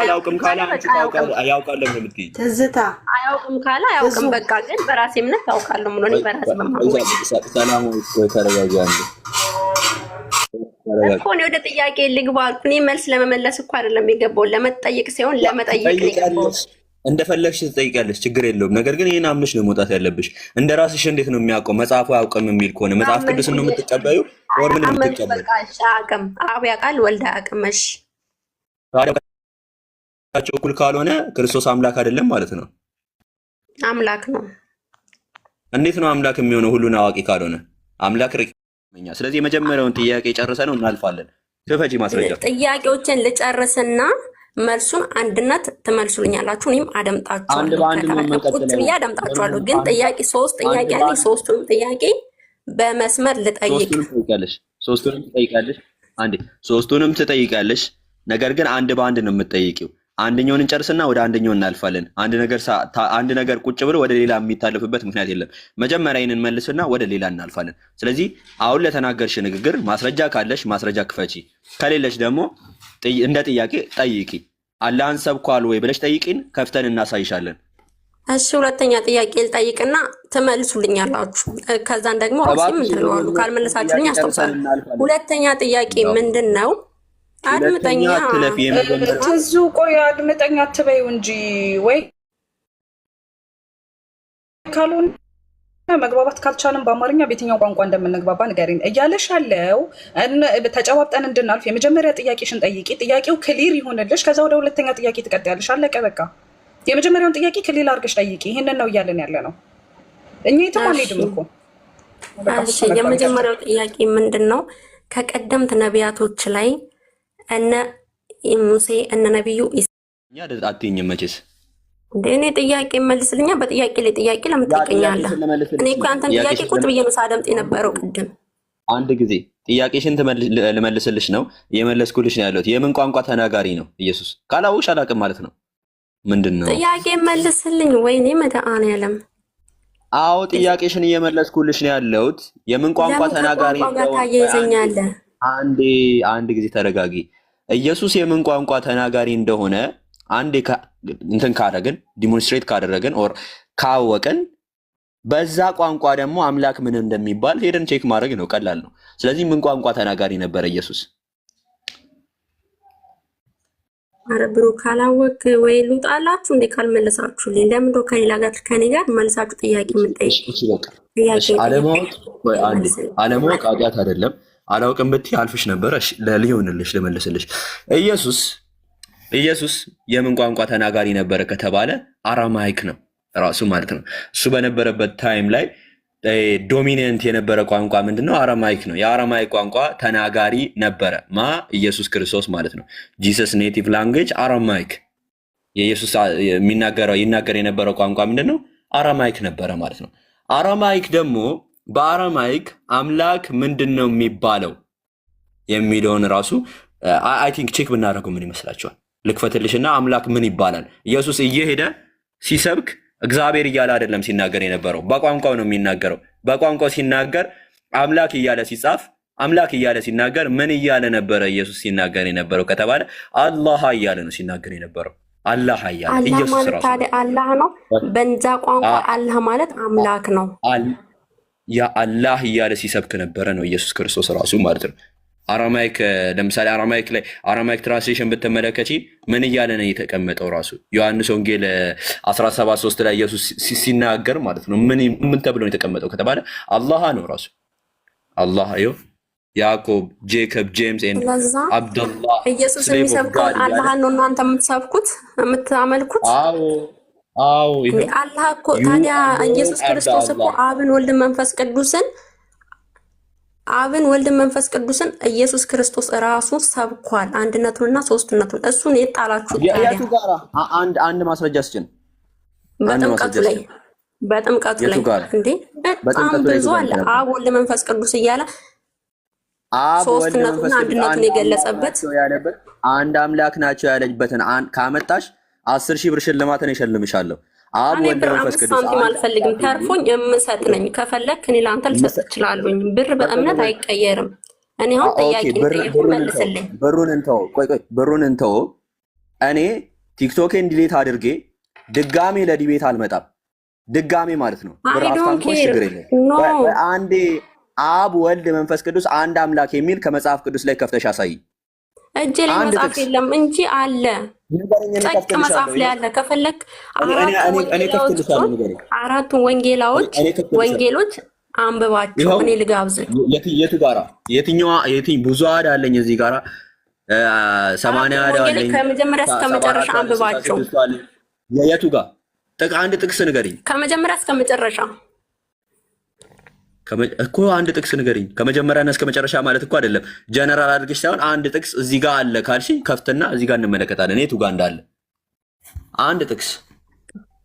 አያውቅም ካለ አንቺ ታውቃለህ። ያውቃል ነው የምትይኝ። ትዝታ አያውቅም ካለ አያውቅም በቃ። ግን በራሴ እምነት ታውቃለህ ሙሉ እኔ በራሴ በማምነው ሰላም ወይ ተረጋጋለህ እኮ ነው። ወደ ጥያቄ ልግባ አልኩ። እኔ መልስ ለመመለስ እኮ አይደለም የገባው፣ ለመጠየቅ ሳይሆን ለመጠየቅ ነው የገባው። እንደፈለግሽ ትጠይቂያለሽ፣ ችግር የለውም። ነገር ግን ይሄን አምነሽ ነው መውጣት ያለብሽ። እንደ ራስሽ እንዴት ነው የሚያውቀው? መጽሐፉ አያውቅም የሚል ከሆነ መጽሐፍ ቅዱስን ነው የምትቀበዩ ወር ምን የምትቀበዩ? አያውቅም። አብ ያውቃል፣ ወልድ አያውቅም። እሺ ታዲያ እኩል ካልሆነ ክርስቶስ አምላክ አይደለም ማለት ነው። አምላክ ነው። እንዴት ነው አምላክ የሚሆነው ሁሉን አዋቂ ካልሆነ? አምላክ ረቂቅኛ። ስለዚህ የመጀመሪያውን ጥያቄ ጨርሰ ነው እናልፋለን። ክፈጂ ማስረጃ። ጥያቄዎችን ልጨርስና መልሱን አንድነት ትመልሱልኛላችሁ። እኔም አደምጣችኋለሁ። ቁጭ ብዬ አደምጣችኋለሁ። ግን ጥያቄ ሶስት ጥያቄ አለ። ሶስቱንም ጥያቄ በመስመር ልጠይቅ። ሶስቱንም ትጠይቃለሽ። ነገር ግን አንድ በአንድ ነው የምትጠይቂው። አንደኛውን እንጨርስና ወደ አንደኛው እናልፋለን። አንድ ነገር ቁጭ ብሎ ወደ ሌላ የሚታለፍበት ምክንያት የለም። መጀመሪያ ይህንን መልስና ወደ ሌላ እናልፋለን። ስለዚህ አሁን ለተናገርሽ ንግግር ማስረጃ ካለሽ ማስረጃ ክፈቺ፣ ከሌለሽ ደግሞ እንደ ጥያቄ ጠይቂ። አላህን ሰብኳል ወይ ብለሽ ጠይቂን፣ ከፍተን እናሳይሻለን። እሺ ሁለተኛ ጥያቄ ልጠይቅና ትመልሱልኛላችሁ። ከዛን ደግሞ እዚህም እንትለዋሉ ካልመለሳችሁልኝ አስታውሳለሁ። ሁለተኛ ጥያቄ ምንድን ነው? አድምጠኛ ትዙ ቆይ አድምጠኛ አትበይው እንጂ ወይ ካልሆነ መግባባት ካልቻልን በአማርኛ በየትኛው ቋንቋ እንደምንግባባ ንገሪን እያለሽ ያለው ተጨባብጠን እንድናልፍ የመጀመሪያ ጥያቄሽን ጠይቂ። ጥያቄው ክሊር ይሆንልሽ። ከዛ ወደ ሁለተኛ ጥያቄ ትቀጥያለሽ። አለቀ በቃ። የመጀመሪያውን ጥያቄ ክሊር አድርገሽ ጠይቂ። ይህንን ነው እያለን ያለ ነው። እኛ የትም አንሄድም እኮ። እሺ የመጀመሪያው ጥያቄ ምንድን ነው? ከቀደምት ነቢያቶች ላይ እነ ሙሴ እነ ነቢዩ እኛ አትይኝም መቼስ እኔ ጥያቄ መልስልኛ። በጥያቄ ላይ ጥያቄ ለምን ትጠይቀኛለህ? እኔ እኮ አንተን ጥያቄ ቁጭ ብዬ ነው ሳደምጥ የነበረው ቅድም። አንድ ጊዜ ጥያቄሽን ልመልስልሽ ነው የመለስኩልሽ ነው ያለሁት። የምን ቋንቋ ተናጋሪ ነው ኢየሱስ? ካላውሽ አላውቅም ማለት ነው። ምንድን ነው ጥያቄ መልስልኝ። ወይኔ መድኃኒዓለም። አዎ ጥያቄሽን እየመለስኩልሽ ነው ያለሁት። የምን ቋንቋ ተናጋሪ ነው? ታያይዘኛለህ። አንድ ጊዜ ተረጋጊ። ኢየሱስ የምን ቋንቋ ተናጋሪ እንደሆነ አንዴ እንትን ካደረግን ዲሞንስትሬት ካደረግን ኦር ካወቅን በዛ ቋንቋ ደግሞ አምላክ ምን እንደሚባል ሄደን ቼክ ማድረግ ነው። ቀላል ነው። ስለዚህ ምን ቋንቋ ተናጋሪ ነበረ ኢየሱስ? አረ ብሩ ካላወቅ ወይ ልውጣላችሁ እንዴ? ካልመለሳችሁልኝ ለምን ነው ከሌላ ጋር ከኔ ጋር መልሳችሁ ጥያቄ የምጠይቅ? አለማወቅ ኃጢአት አይደለም። አላውቅም ብትይ አልፍሽ ነበረ። ሊሆንልሽ ልመልስልሽ። ኢየሱስ የምን ቋንቋ ተናጋሪ ነበረ ከተባለ አራማይክ ነው ራሱ ማለት ነው። እሱ በነበረበት ታይም ላይ ዶሚኔንት የነበረ ቋንቋ ምንድነው? አራማይክ ነው። የአራማይክ ቋንቋ ተናጋሪ ነበረ ኢየሱስ ክርስቶስ ማለት ነው። ጂሰስ ኔቲቭ ላንጉዌጅ አራማይክ። የኢየሱስ ይናገር የነበረው ቋንቋ ምንድነው? አራማይክ ነበረ ማለት ነው። አራማይክ ደግሞ በአረማይክ አምላክ ምንድነው የሚባለው የሚለውን ራሱ አይ ቲንክ ቼክ ብናደርገው ምን ይመስላችኋል? ልክፈትልሽና አምላክ ምን ይባላል? ኢየሱስ እየሄደ ሲሰብክ እግዚአብሔር እያለ አይደለም ሲናገር የነበረው፣ በቋንቋው ነው የሚናገረው። በቋንቋው ሲናገር አምላክ እያለ ሲጻፍ አምላክ እያለ ሲናገር ምን እያለ ነበረ ኢየሱስ ሲናገር የነበረው ከተባለ አላህ እያለ ነው ሲናገር የነበረው። አላህ እያለ ኢየሱስ ማለት ታዲያ አላህ ነው። በእንዛ ቋንቋ አላህ ማለት አምላክ ነው። ያ አላህ እያለ ሲሰብክ ነበረ ነው ኢየሱስ ክርስቶስ ራሱ ማለት ነው። አራማይክ ለምሳሌ አራማይክ ትራንስሌሽን ብትመለከቺ ምን እያለ ነው የተቀመጠው? ራሱ ዮሐንስ ወንጌል 17:3 ላይ ኢየሱስ ሲናገር ማለት ነው ምን ተብሎ ነው የተቀመጠው ከተባለ አላህ ነው ራሱ አላህ ያዕቆብ፣ ጄኮብ፣ ጄምስ ኤንድ አብደላህ ኢየሱስ የሚሰብከውን አላህ ነው እናንተ የምትሰብኩት የምታመልኩት? አዎ ይሄ አላህ እኮ ታዲያ ኢየሱስ ክርስቶስ እኮ አብን ወልድን መንፈስ ቅዱስን ኢየሱስ ክርስቶስ ራሱ ሰብኳል፣ አንድነቱንና ሶስትነቱን። እሱን የጣላችሁት ታዲያ የቱ ጋራ? አንድ ማስረጃ ስጭን። በጥምቀቱ ላይ እንዴ በጣም ብዙ አለ። አብ ወልድ መንፈስ ቅዱስ እያለ ሶስትነቱና አንድነቱን የገለጸበት አንድ አምላክ ናቸው ያለበትን ካመጣሽ 10,000 ብር ሽልማትን እሸልምሻለሁ። አብ ወልድ መንፈስ ቅዱስ ሳንቲም አልፈልግም፣ ተርፎኝ የምሰጥ ነኝ። ከፈለክ እኔ ለአንተ ልሰጥ እችላለሁኝ። ብር በእምነት አይቀየርም። እኔ አሁን ጥያቄ መልስልኝ። ብሩን እንተው። እኔ ቲክቶኬን ዲሌት አድርጌ ድጋሜ ለዲቤት አልመጣም። ድጋሜ ማለት ነው ብር አስታንቆሽ ችግር የለም። አንዴ አብ ወልድ መንፈስ ቅዱስ አንድ አምላክ የሚል ከመጽሐፍ ቅዱስ ላይ ከፍተሽ አሳይ። እጄ ላይ መጽሐፍ የለም እንጂ አለ። ጸቅ መጽሐፍ ላይ አለ። ከፈለክ አራቱን ወንጌሎች አንብባቸው። እኔ ልጋብዝህ። የትኛው ብዙ አድ አለኝ እዚህ ጋራ 80 አድ አለኝ። ከመጀመሪያ እስከ መጨረሻ አንብባቸው። የቱ ጋር አንድ ጥቅስ ንገሪኝ። ከመጀመሪያ እስከ መጨረሻ እኮ አንድ ጥቅስ ንገሪኝ። ከመጀመሪያና እስከ መጨረሻ ማለት እኮ አይደለም፣ ጀነራል አድርገሽ ሳይሆን አንድ ጥቅስ እዚህ ጋር አለ ካልሽኝ ከፍትና እዚህ ጋር እንመለከታለን የቱ ጋር እንዳለ አንድ ጥቅስ።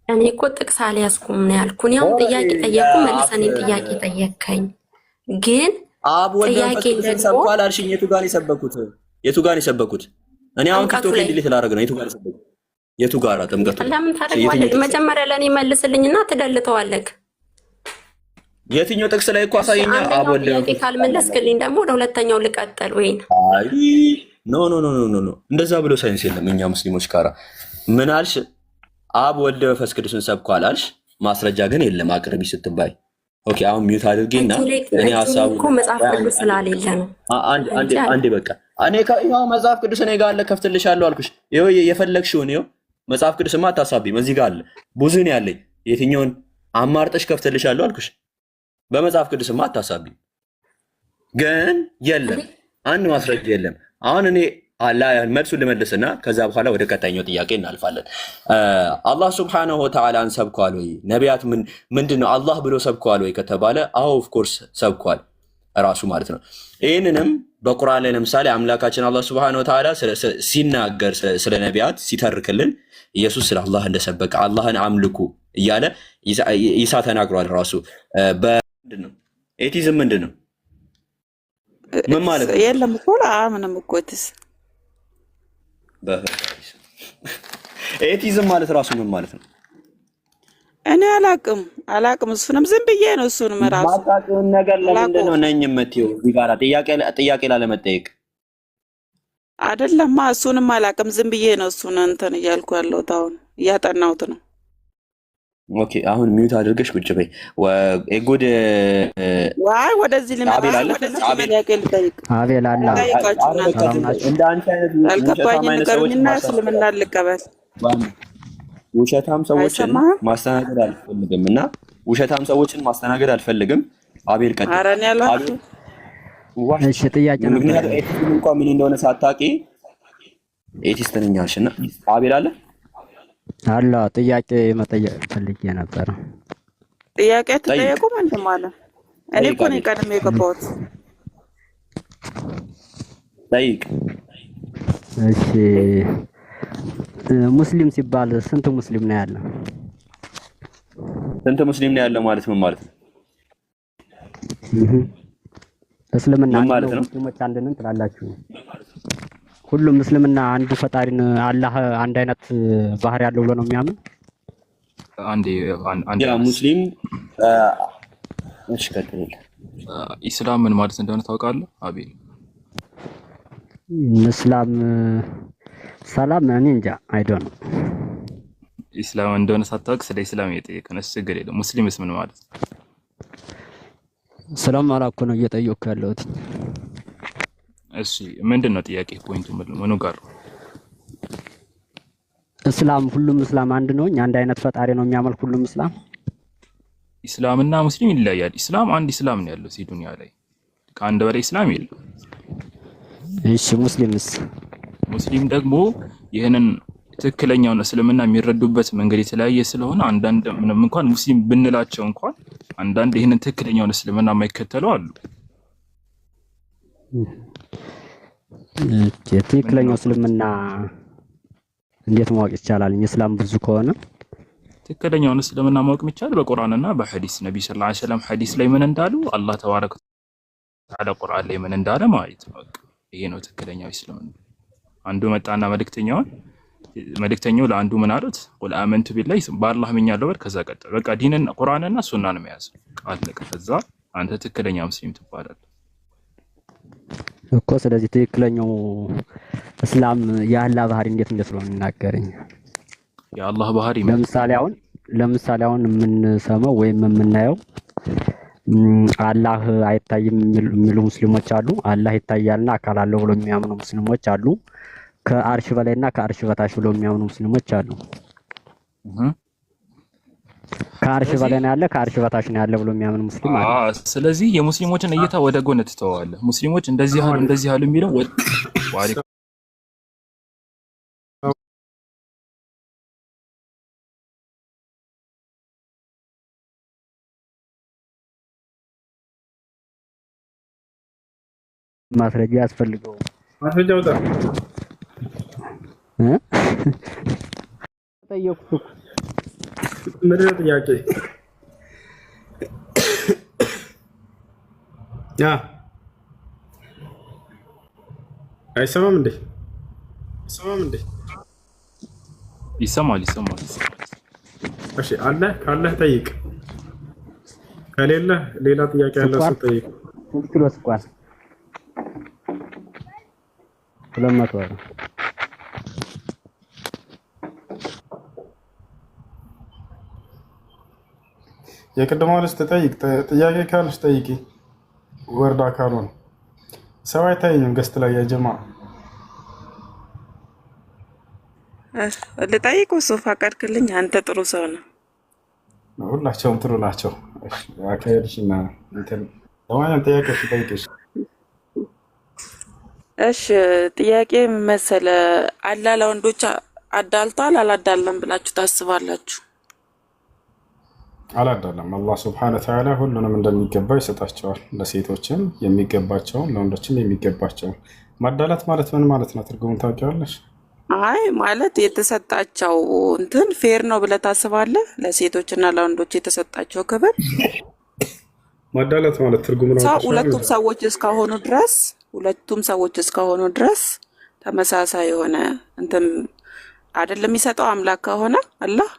እኔ እኮ ጥቅስ አልያዝኩም ነው ያልኩ። እኔ አሁን ጥያቄ ጠየቅኩ፣ መልሰህ እኔን ጥያቄ ጠየቅከኝ። ግን አብ ወልድ መንፈስ ቅዱስ ሰብኳል አልሽኝ። የቱ ጋር የሰበኩት? እኔ አሁን ቲክቶክ ላይ እንዴት ላደርግ ነው? የቱ ጋር ጥምቀቱ? ለምን ታደርገዋለህ? መጀመሪያ ለእኔ መልስልኝና ትደልተዋለህ። የትኛው ጥቅስ ላይ እኮ አሳየኛ። አብ ወልድ መንፈስ ካልመለስክልኝ ደግሞ ወደ ሁለተኛው ልቀጥል ወይ? ኖ እንደዛ ብሎ ሳይንስ የለም። እኛ ሙስሊሞች ጋራ ምን አልሽ? አብ ወልድ መንፈስ ቅዱስን ሰብኳል አልሽ። ማስረጃ ግን የለም አቅርቢ ስትባይ። ኦኬ አሁን ሚውት አድርጌና እኔ ሐሳቡ እኮ መጽሐፍ ቅዱስ ስላሌለ ነው። አንዴ በቃ እኔ መጽሐፍ ቅዱስ እኔ ጋር አለ ከፍትልሻለሁ አልኩሽ። ይኸው የፈለግሽውን ይኸው መጽሐፍ ቅዱስማ አታሳቢም። እዚህ ጋር አለ ብዙ ነው ያለኝ። የትኛውን አማርጠሽ ከፍትልሻለሁ አልኩሽ። በመጽሐፍ ቅዱስማ አታሳቢ። ግን የለም አንድ ማስረጃ የለም። አሁን እኔ መልሱን ልመልስና ከዛ በኋላ ወደ ቀጣይኛው ጥያቄ እናልፋለን። አላህ ሱብሓነሁ ወተዓላን ሰብኳል ወይ? ነቢያት ምንድነው አላህ ብሎ ሰብኳል ወይ ከተባለ አዎ ኦፍኮርስ ሰብኳል ራሱ ማለት ነው። ይህንንም በቁርአን ላይ ለምሳሌ አምላካችን አላህ ሱብሓነሁ ወተዓላ ሲናገር ስለ ነቢያት ሲተርክልን ኢየሱስ ስለ አላህ እንደሰበከ አላህን አምልኩ እያለ ኢሳ ተናግሯል ራሱ። ምንድነው ኤቲዝም? ምንድነው? ምን ማለት ነው? የለም እኮ ምንም እኮ ኤቲዝም ማለት ራሱ ምን ማለት ነው? እኔ አላቅም። እሱንም ዝም ብዬ ነው። እሱንም ራሱ ማጣጣውን ነገር ለምንድን ነው ነኝ የምትይው? እዚህ ጋር ጥያቄ ላለመጠየቅ አይደለማ። እሱንም አላቅም። ዝም ብዬ ነው እሱን እንትን እያልኩ ያለሁት አሁን እያጠናሁት ነው። ኦኬ አሁን ሚውት አድርገሽ ቁጭ በይ። ጉድ ዋይ ወደዚህ ልመጣ አቤል አለ እንደ አንቺ አይነት አልገባኝ ነገርኝና እስልምና ልቀበል። ውሸታም ሰዎችን ማስተናገድ አልፈልግም እና ውሸታም ሰዎችን ማስተናገድ አልፈልግም። አቤል ቀጥል። ኧረ እኔ አላልኩም። እሺ ጥያቄ ነው። ምክንያቱም ኤቲስት እንኳን ምን እንደሆነ ሳታውቂ ኤቲስት ነኝ አልሽና አቤል አለ አላ ጥያቄ መጠየቅ ፈልጌ ነበር። ጥያቄ ተጠየቁ ምንድን ማለት? እኔ እኮ ነኝ ቀድሜ የገባሁት። ጠይቅ። እሺ ሙስሊም ሲባል ስንት ሙስሊም ነው ያለው? ስንት ሙስሊም ነው ያለው ማለት ምን ማለት ነው? እስልምና ምን ማለት ነው? ሙስሊሞች አንድ ነን ትላላችሁ? ሁሉም እስልምና አንዱ ፈጣሪን አላህ አንድ አይነት ባህሪ ያለው ብሎ ነው የሚያምን? ያ ሙስሊም እሺ ቀጥል። ኢስላም ምን ማለት እንደሆነ ታውቃለህ አቤል? እስላም ሰላም እኔ እንጃ አይዶን ነው። ኢስላም እንደሆነ ሳታውቅ ስለ ኢስላም እየጠየቅን ነው። ችግር የለም። ሙስሊምስ ምን ማለት ነው? ሰላም አላኩ ነው እየጠየቅኩ ያለሁት። እሺ ምንድን ነው ጥያቄ? ፖይንቱ ምኑ ጋር ነው? እስላም ሁሉም እስላም አንድ ነው፣ አንድ አይነት ፈጣሪ ነው የሚያመልክ ሁሉም እስላም? ኢስላምና ሙስሊም ይለያያል። ኢስላም አንድ ኢስላም ነው ያለው እዚህ ዱንያ ላይ፣ ከአንድ በላይ ኢስላም የለም። እሺ ሙስሊምስ? ሙስሊም ደግሞ ይህንን ትክክለኛውን እስልምና የሚረዱበት መንገድ የተለያየ ስለሆነ አንዳንድ ምንም እንኳን ሙስሊም ብንላቸው እንኳን አንዳንድ ይህንን ትክክለኛውን እስልምና የማይከተሉ አሉ። ትክክለኛው እስልምና እንዴት ማወቅ ይቻላል? እስላም ብዙ ከሆነ ትክክለኛውን እስልምና ማወቅ የሚቻል በቁርአንና በሐዲስ ነብዩ ሰለላሁ ዐለይሂ ወሰለም ሐዲስ ላይ ምን እንዳሉ አላህ ተባረከ ወተዓላ ቁርአን ላይ ምን እንዳለ ማለት ነው። ይሄ ነው ትክክለኛው እስልምና። አንዱ መጣና መልእክተኛው ለአንዱ ምን አሉት? ቁል አመንቱ ቢላሂ በአላህ አምኛለሁ በል። ከዛ ቀጠለ በቃ ዲንን ቁርአንና ሱናን መያዝ አለቀ። ከዛ አንተ ትክክለኛ ሙስሊም ትባላለህ እኮ። ስለዚህ ትክክለኛው እስላም የአላህ ባህሪ እንዴት ነው እናገረኝ። የአላህ ባህሪ ለምሳሌ አሁን የምንሰማው ወይም የምናየው አላህ አይታይም የሚሉ ሙስሊሞች አሉ። አላህ ይታያልና አካል አለው ብሎ የሚያምኑ ሙስሊሞች አሉ። ከአርሽ በላይና ከአርሽ በታች ብሎ የሚያምኑ ሙስሊሞች አሉ። ከአርሽ በላይ ነው ያለ ከአርሽ በታች ነው ያለ ብሎ የሚያምኑ ሙስሊም አለ። ስለዚህ የሙስሊሞችን እይታ ወደ ጎን ትተዋለህ። ሙስሊሞች እንደዚህ ያሉ የሚለው ማስረጃ ያስፈልገው። ማስረጃው ጠየቁት። ምንድን ነው ጥያቄ? አይሰማም እንዴ? ይሰማል። እሺ ካለህ ጠይቅ፣ ከሌለ ሌላ ጥያቄ ያለው ሰው ጠይቅ። ኪሎ ስኳር 200 ነው። የቅድሞ ልጅ ተጠይቅ። ጥያቄ ካለሽ ጠይቂ። ወርዳ ካልሆነ ሰው አይታየኝም ገስት ላይ ያጀማ ልጠይቅ። እሱ ፈቀድክልኝ። አንተ ጥሩ ሰው ነው። ሁላቸውም ጥሩ ናቸው። አካሄድሽና ለማንኛውም ጥያቄሽ ጠይቅሽ። እሺ ጥያቄ መሰለ አላህ ለወንዶች አዳልቷል አላዳለም ብላችሁ ታስባላችሁ? አላዳለም። አላህ ሱብሓነሁ ወተዓላ ሁሉንም እንደሚገባው ይሰጣቸዋል። ለሴቶችም የሚገባቸውን ለወንዶችም የሚገባቸውን። ማዳላት ማለት ምን ማለት ነው? ትርጉሙን ታውቂዋለሽ? አይ ማለት የተሰጣቸው እንትን ፌር ነው ብለህ ታስባለህ? ለሴቶችና ለወንዶች የተሰጣቸው ክብር ማዳላት ማለት ትርጉሙ ነው። ሁለቱም ሰዎች እስከሆኑ ድረስ ተመሳሳይ የሆነ እንትን አይደለም የሚሰጠው አምላክ ከሆነ አላህ።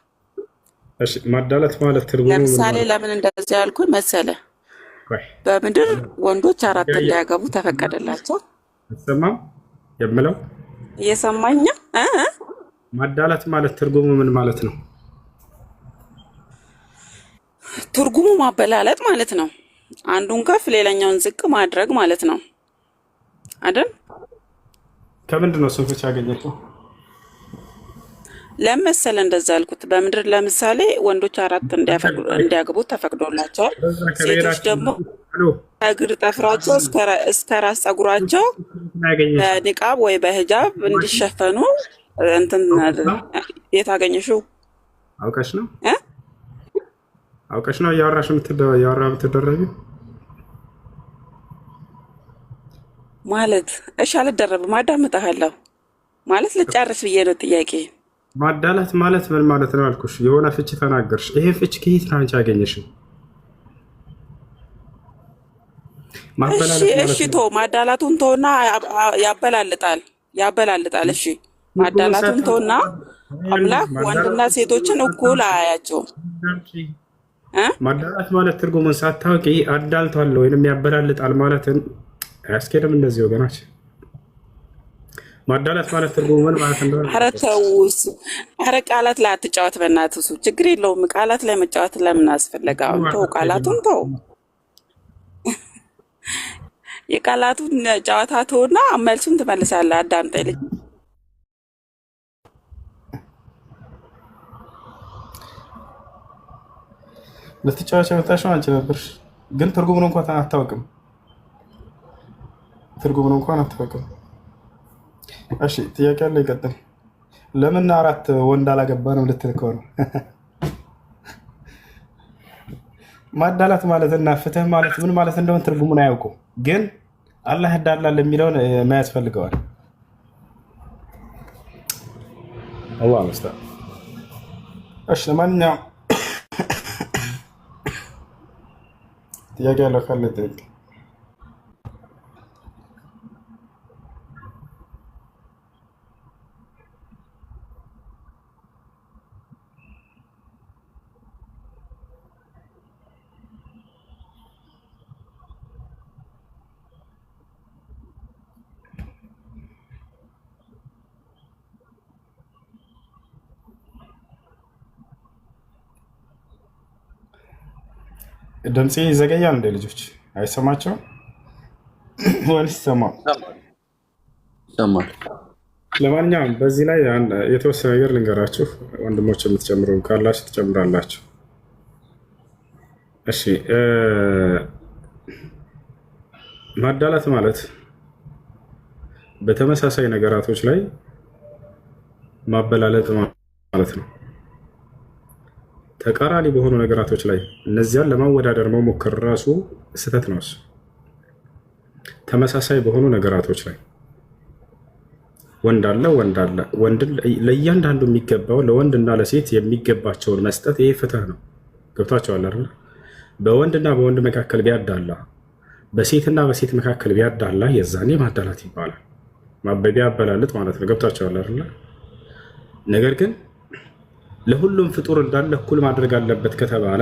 እሺ ማዳላት ማለት ትርጉሙ ለምሳሌ ለምን እንደዚህ ያልኩኝ መሰለ? በምድር ወንዶች 4 እንዲያገቡ ተፈቀደላቸው። ተሰማም የምለው እየሰማኝ ማዳላት ማለት ትርጉሙ ምን ማለት ነው? ትርጉሙ ማበላለጥ ማለት ነው። አንዱን ከፍ ሌላኛውን ዝቅ ማድረግ ማለት ነው አይደል? ከምንድን ነው ስንቶች ያገኘችው? ለምሳሌ እንደዛ ያልኩት በምድር ለምሳሌ ወንዶች 4 እንዲያገቡ ተፈቅዶላቸዋል። ሴቶች ደግሞ ከእግር ጥፍራቸው እስከ ራስ ፀጉራቸው በኒቃብ ወይ በሂጃብ እንዲሸፈኑ እንትን የታገኘሽው አውቀሽ ነው እያወራሽ የምትደረቢው ማለት? እሺ አልደረብም፣ አዳምጥሃለሁ ማለት ልጨርስ ብዬ ነው ጥያቄ። ማዳላት ማለት ምን ማለት ነው አልኩሽ። የሆነ ፍቺ ተናገርሽ። ይሄ ፍቺ ከየት ነው አንቺ ያገኘሽው? እሺ ቶ ማዳላቱን ተውና ያበላልጣል። እሺ ማዳላቱን ተውና አምላክ ወንድና ሴቶችን እኩል አያያቸውም። ማዳላት ማለት ትርጉሙን ሳታውቂ አዳልቷል ወይንም ያበላልጣል ማለትን አያስኬድም። እንደዚህ ወገናች ማዳላት ማለት ትርጉሙ ምን ማለት እንደሆነ ኧረ ተውስ። ኧረ ቃላት ላይ አትጫወት በእናትህ። እሱ ችግር የለውም። ቃላት ላይ መጫወት ለምን አስፈለገ? አሁን ተው፣ ቃላቱን ተው። የቃላቱን ጨዋታ ተውና መልሱን ትመልሳለህ። አዳምጠኝ ልጅ። ልትጫወቻ መጣሽ አንቺ ነበርሽ፣ ግን ትርጉሙን እንኳን አታውቅም። እሺ ጥያቄ አለ፣ ይቀጥል። ለምን 4 ወንድ አላገባንም ልትል ከሆነ ማዳላት ማለትና ፍትህ ማለት ምን ማለት እንደሆነ ትርጉሙን አያውቁም። ግን አላህ ያዳላል የሚለውን ማየት ፈልገዋል። አላህ መስታ። እሺ ለማንኛውም ጥያቄ ያለው ካለ ጠይቅ። ድምፄ ይዘገያል እንደ ልጆች አይሰማቸውም ወይስ ይሰማል? ለማንኛውም በዚህ ላይ የተወሰነ ነገር ልንገራችሁ። ወንድሞች የምትጨምሩ ካላችሁ ትጨምራላችሁ። እሺ ማዳላት ማለት በተመሳሳይ ነገራቶች ላይ ማበላለጥ ማለት ነው። ተቃራኒ በሆኑ ነገራቶች ላይ እነዚያን ለማወዳደር መሞከር ራሱ ስህተት ነው። ተመሳሳይ በሆኑ ነገራቶች ላይ ወንድ አለ ወንድ ለእያንዳንዱ የሚገባው ለወንድና ለሴት የሚገባቸውን መስጠት ይሄ ፍትህ ነው። ገብቷቸዋል አይደል? በወንድና በወንድ መካከል ቢያዳላ፣ በሴትና በሴት መካከል ቢያዳላ የዛኔ ማዳላት ይባላል። ቢያበላልጥ ማለት ነው። ገብቷቸዋል አይደል? ነገር ግን ለሁሉም ፍጡር እንዳለ እኩል ማድረግ አለበት ከተባለ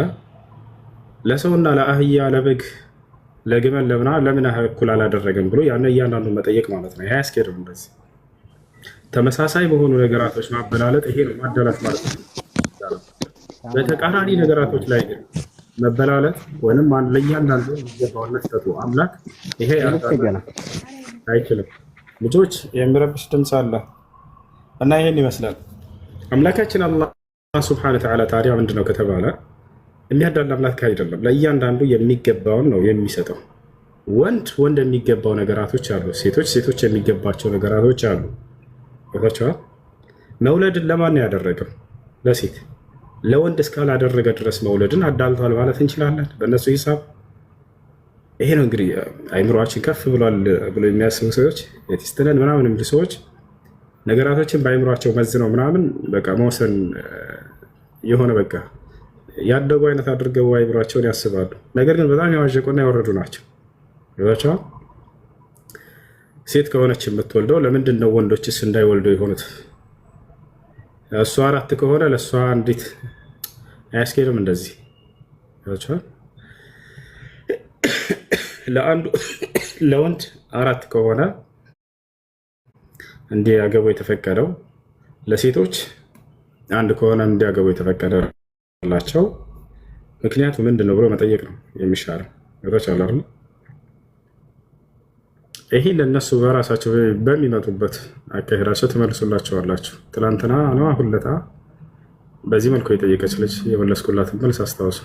ለሰውና ለአህያ፣ ለበግ፣ ለግመል ለምን እኩል አላደረገም ብሎ ያን እያንዳንዱ መጠየቅ ማለት ነው። ይሄ አያስኬድም። እንደዚህ ተመሳሳይ በሆኑ ነገራቶች ማበላለጥ ይሄ ነው ማዳላት ማለት ነው። በተቃራኒ ነገራቶች ላይ ግን መበላለጥ ወይንም ለእያንዳንዱ የሚገባውን መስጠቱ አምላክ ይሄ አይችልም። ልጆች የሚረብሽ ድምፅ አለ እና ይሄን ይመስላል አምላካችን አላህ ሱብሓነሁ ወተዓላ። ታዲያ ምንድነው ከተባለ የሚያዳላ አምላክ አይደለም። ለእያንዳንዱ የሚገባውን ነው የሚሰጠው። ወንድ የሚገባው ነገራቶች አሉ፣ ሴቶች የሚገባቸው ነገራቶች አሉ። ቦታቸዋል። መውለድን ለማን ነው ያደረገው? ለሴት። ለወንድ እስካላደረገ ድረስ መውለድን አዳልቷል ማለት እንችላለን በእነሱ ሂሳብ። ይሄ ነው እንግዲህ አይምሯችን ከፍ ብሏል ብሎ የሚያስቡ ሰዎች የቲስትነን ምናምን የሚሉ ሰዎች ነገራቶችን በአይምሯቸው መዝነው ምናምን በቃ መወሰን የሆነ በቃ ያደጉ አይነት አድርገው አይምሯቸውን ያስባሉ። ነገር ግን በጣም ያዋዠቁና ያወረዱ ናቸው። ይዛቸዋል። ሴት ከሆነች የምትወልደው ለምንድን ነው ወንዶችስ እንዳይወልደው የሆኑት? እሷ 4 ከሆነ ለእሷ እንዴት አያስኬድም? እንደዚህ ይዛቸዋል። ለወንድ 4 ከሆነ እንዲያገቡ የተፈቀደው ለሴቶች 1 ከሆነ እንዲያገቡ የተፈቀደላቸው ምክንያቱ ምንድን ነው ብሎ መጠየቅ ነው የሚሻለው። ይቻላል። ይሄ ለነሱ በራሳቸው በሚመጡበት አካሄዳቸው ትመልሱላቸዋላችሁ። ትላንትና ነው ሁለታ በዚህ መልኩ የጠየቀች ልጅ የመለስኩላትን መልስ አስታውሱ።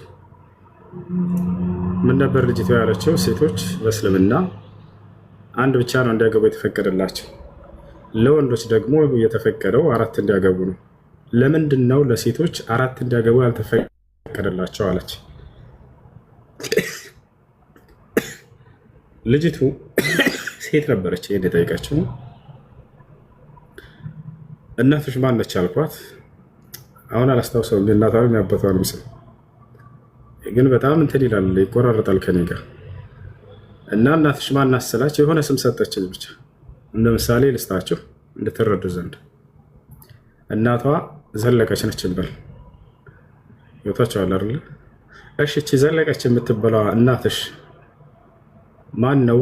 ምን ነበር ልጅቷ ያለችው? ሴቶች በእስልምና 1 ብቻ ነው እንዲያገቡ የተፈቀደላቸው፣ ለወንዶች ደግሞ የተፈቀደው 4 እንዲያገቡ ነው። ለምንድን ነው ለሴቶች 4 እንዲያገቡ ያልተፈቀደላቸው አለች። ልጅቱ ሴት ነበረች። ይሄን የጠየቀችው እናቶች ማን ነች አልኳት። አሁን አላስታውሰውም የእናቷንም የአባቷንም ስም፣ ግን በጣም እንትን ይላል ይቆራረጣል ከኔ ጋር እና እናትሽ ማን ናት ስላችሁ የሆነ ስም ሰጠችኝ ብቻ እንደ ምሳሌ ልስጣችሁ እንድትረዱ ዘንድ። እናቷ ዘለቀች ነች እንበል። ይወታችኋል አይደል? እሺ እቺ ዘለቀች የምትበላዋ እናትሽ ማን ነው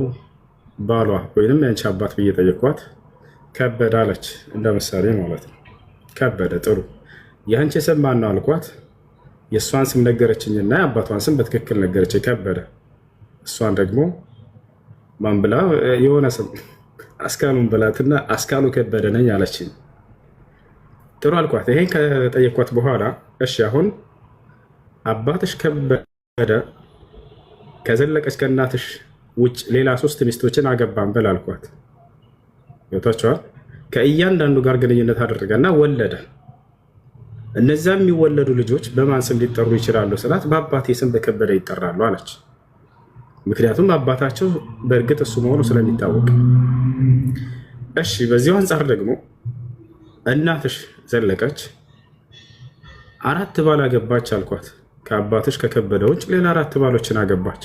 ባሏ ወይንም ያንቺ አባት ብዬ ጠየኳት። ከበደ አለች እንደ ምሳሌ ማለት ነው። ከበደ ጥሩ። ያንቺ ስም ማን ነው አልኳት። የእሷን ስም ነገረችኝና የአባቷን ስም በትክክል ነገረች ከበደ። እሷን ደግሞ ማን ብላ የሆነ ስም አስካሉን ብላትና አስካሉ ከበደ ነኝ አለችኝ። ጥሩ አልኳት። ይሄን ከጠየኳት በኋላ እሺ አሁን አባትሽ ከበደ ከዘለቀች ከእናትሽ ውጭ ሌላ 3 ሚስቶችን አገባን በል አልኳት። ይወታችኋል። ከእያንዳንዱ ጋር ግንኙነት አደረገና ወለደ። እነዚያ የሚወለዱ ልጆች በማን ስም ሊጠሩ ይችላሉ ስላት በአባቴ ስም በከበደ ይጠራሉ አለች። ምክንያቱም አባታቸው በእርግጥ እሱ መሆኑ ስለሚታወቅ። እሺ በዚያው አንጻር ደግሞ እናትሽ ዘለቀች 4 ባል አገባች አልኳት። ከአባትሽ ከከበደ ውጭ ሌላ 4 ባሎችን አገባች።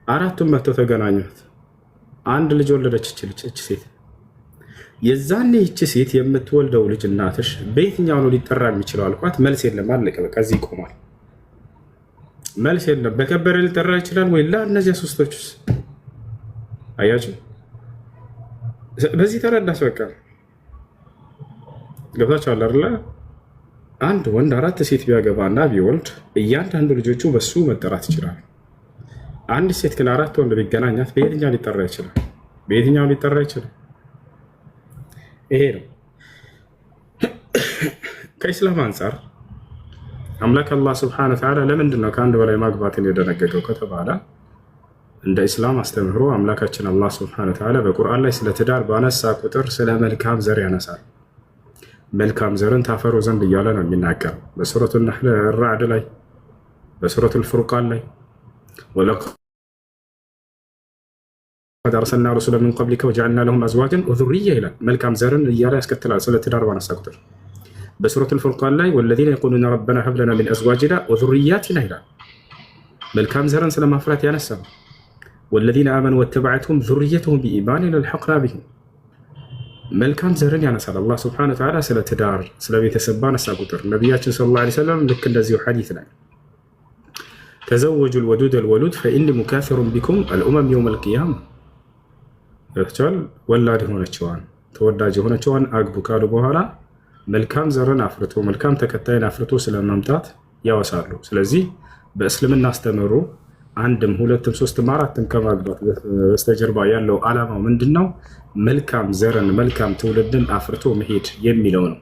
4ቱም መጥተው ተገናኙት። 1 ልጅ ወለደች እቺ ሴት። የዛኔ እቺ ሴት የምትወልደው ልጅ እናትሽ በየትኛው ነው ሊጠራ የሚችለው አልኳት። መልስ የለም፣ አለቀ በቃ እዚህ ይቆማል። መልስ የለም። በከበደ ሊጠራ ይችላል ወይ? ላ እነዚያ 3ቶችስ አያችሁ። በዚህ ተረዳች። በቃ ገብታችኋል አይደለ? አንድ ወንድ 4 ሴት ቢያገባና ቢወልድ እያንዳንዱ ልጆቹ በሱ መጠራት ይችላል። አንድ ሴት ግን 4 ወንድ ቢገናኛት በየትኛው ሊጠራ ይችላል? በየትኛው ሊጠራ ይችላል? ይሄ ነው ከኢስላም አንጻር አምላክ አላህ ሱብሓነሁ ወተዓላ ለምንድን ነው ከአንድ በላይ ማግባትን የደነገገው ከተባለ እንደ ኢስላም አስተምህሮ አምላካችን አላህ ሱብሓነሁ ወተዓላ በቁርአን ላይ ስለ ትዳር ባነሳ ቁጥር ስለ መልካም ዘር ያነሳል። መልካም ዘርን ታፈሩ ዘንድ እያለ ነው የሚናገረው በሱረቱል ነህል ራዕድ ላይ፣ በሱረቱል ፉርቃን ላይ ወለቀድ አርሰልና ረሱለን ሚን ቀብሊከ ወጀዐልና ለሁም አዝዋጀን ወዙርያ ይላል። መልካም ዘርን እያለ ያስከትላል ስለ ትዳር ባነሳ ቁጥር። በሱረቱል ፉርቃን ላይ ወለዚነ የቁሉነ ረበና ሀብ ለና ሚን አዝዋጅና ወዙርያቲና ይላል። መልካም ዘርን ስለማፍራት ያነሳ ነው። ወለዚነ አመኑ ወተበዐትሁም ዙርየቱሁም ቢኢማኒን አልሐቅና ቢሂም። መልካም ዘርን ያነሳል አላህ ሱብሓነሁ ወተዓላ ስለ ትዳር ስለ ቤተሰብ ባነሳ ቁጥር። ነቢያችን ሰለላሁ ዐለይሂ ወሰለም ልክ እንደዚሁ ሐዲስ ላይ ተዘወጁል ወዱድ አልወሉድ ፈኢኒ ሙካፊሩን ቢኩም አልኡመም የውመል ቂያማ ይቻል። ወላድ የሆነችዋን ተወዳጅ የሆነችዋን አግቡ ካሉ በኋላ መልካም ዘርን አፍርቶ መልካም ተከታይን አፍርቶ ስለመምጣት ያወሳሉ። ስለዚህ በእስልምና አስተምሮ 1ም 2ም 3ም 4ም ከማግባት በስተጀርባ ያለው ዓላማው ምንድነው? መልካም ዘርን መልካም ትውልድን አፍርቶ መሄድ የሚለው ነው።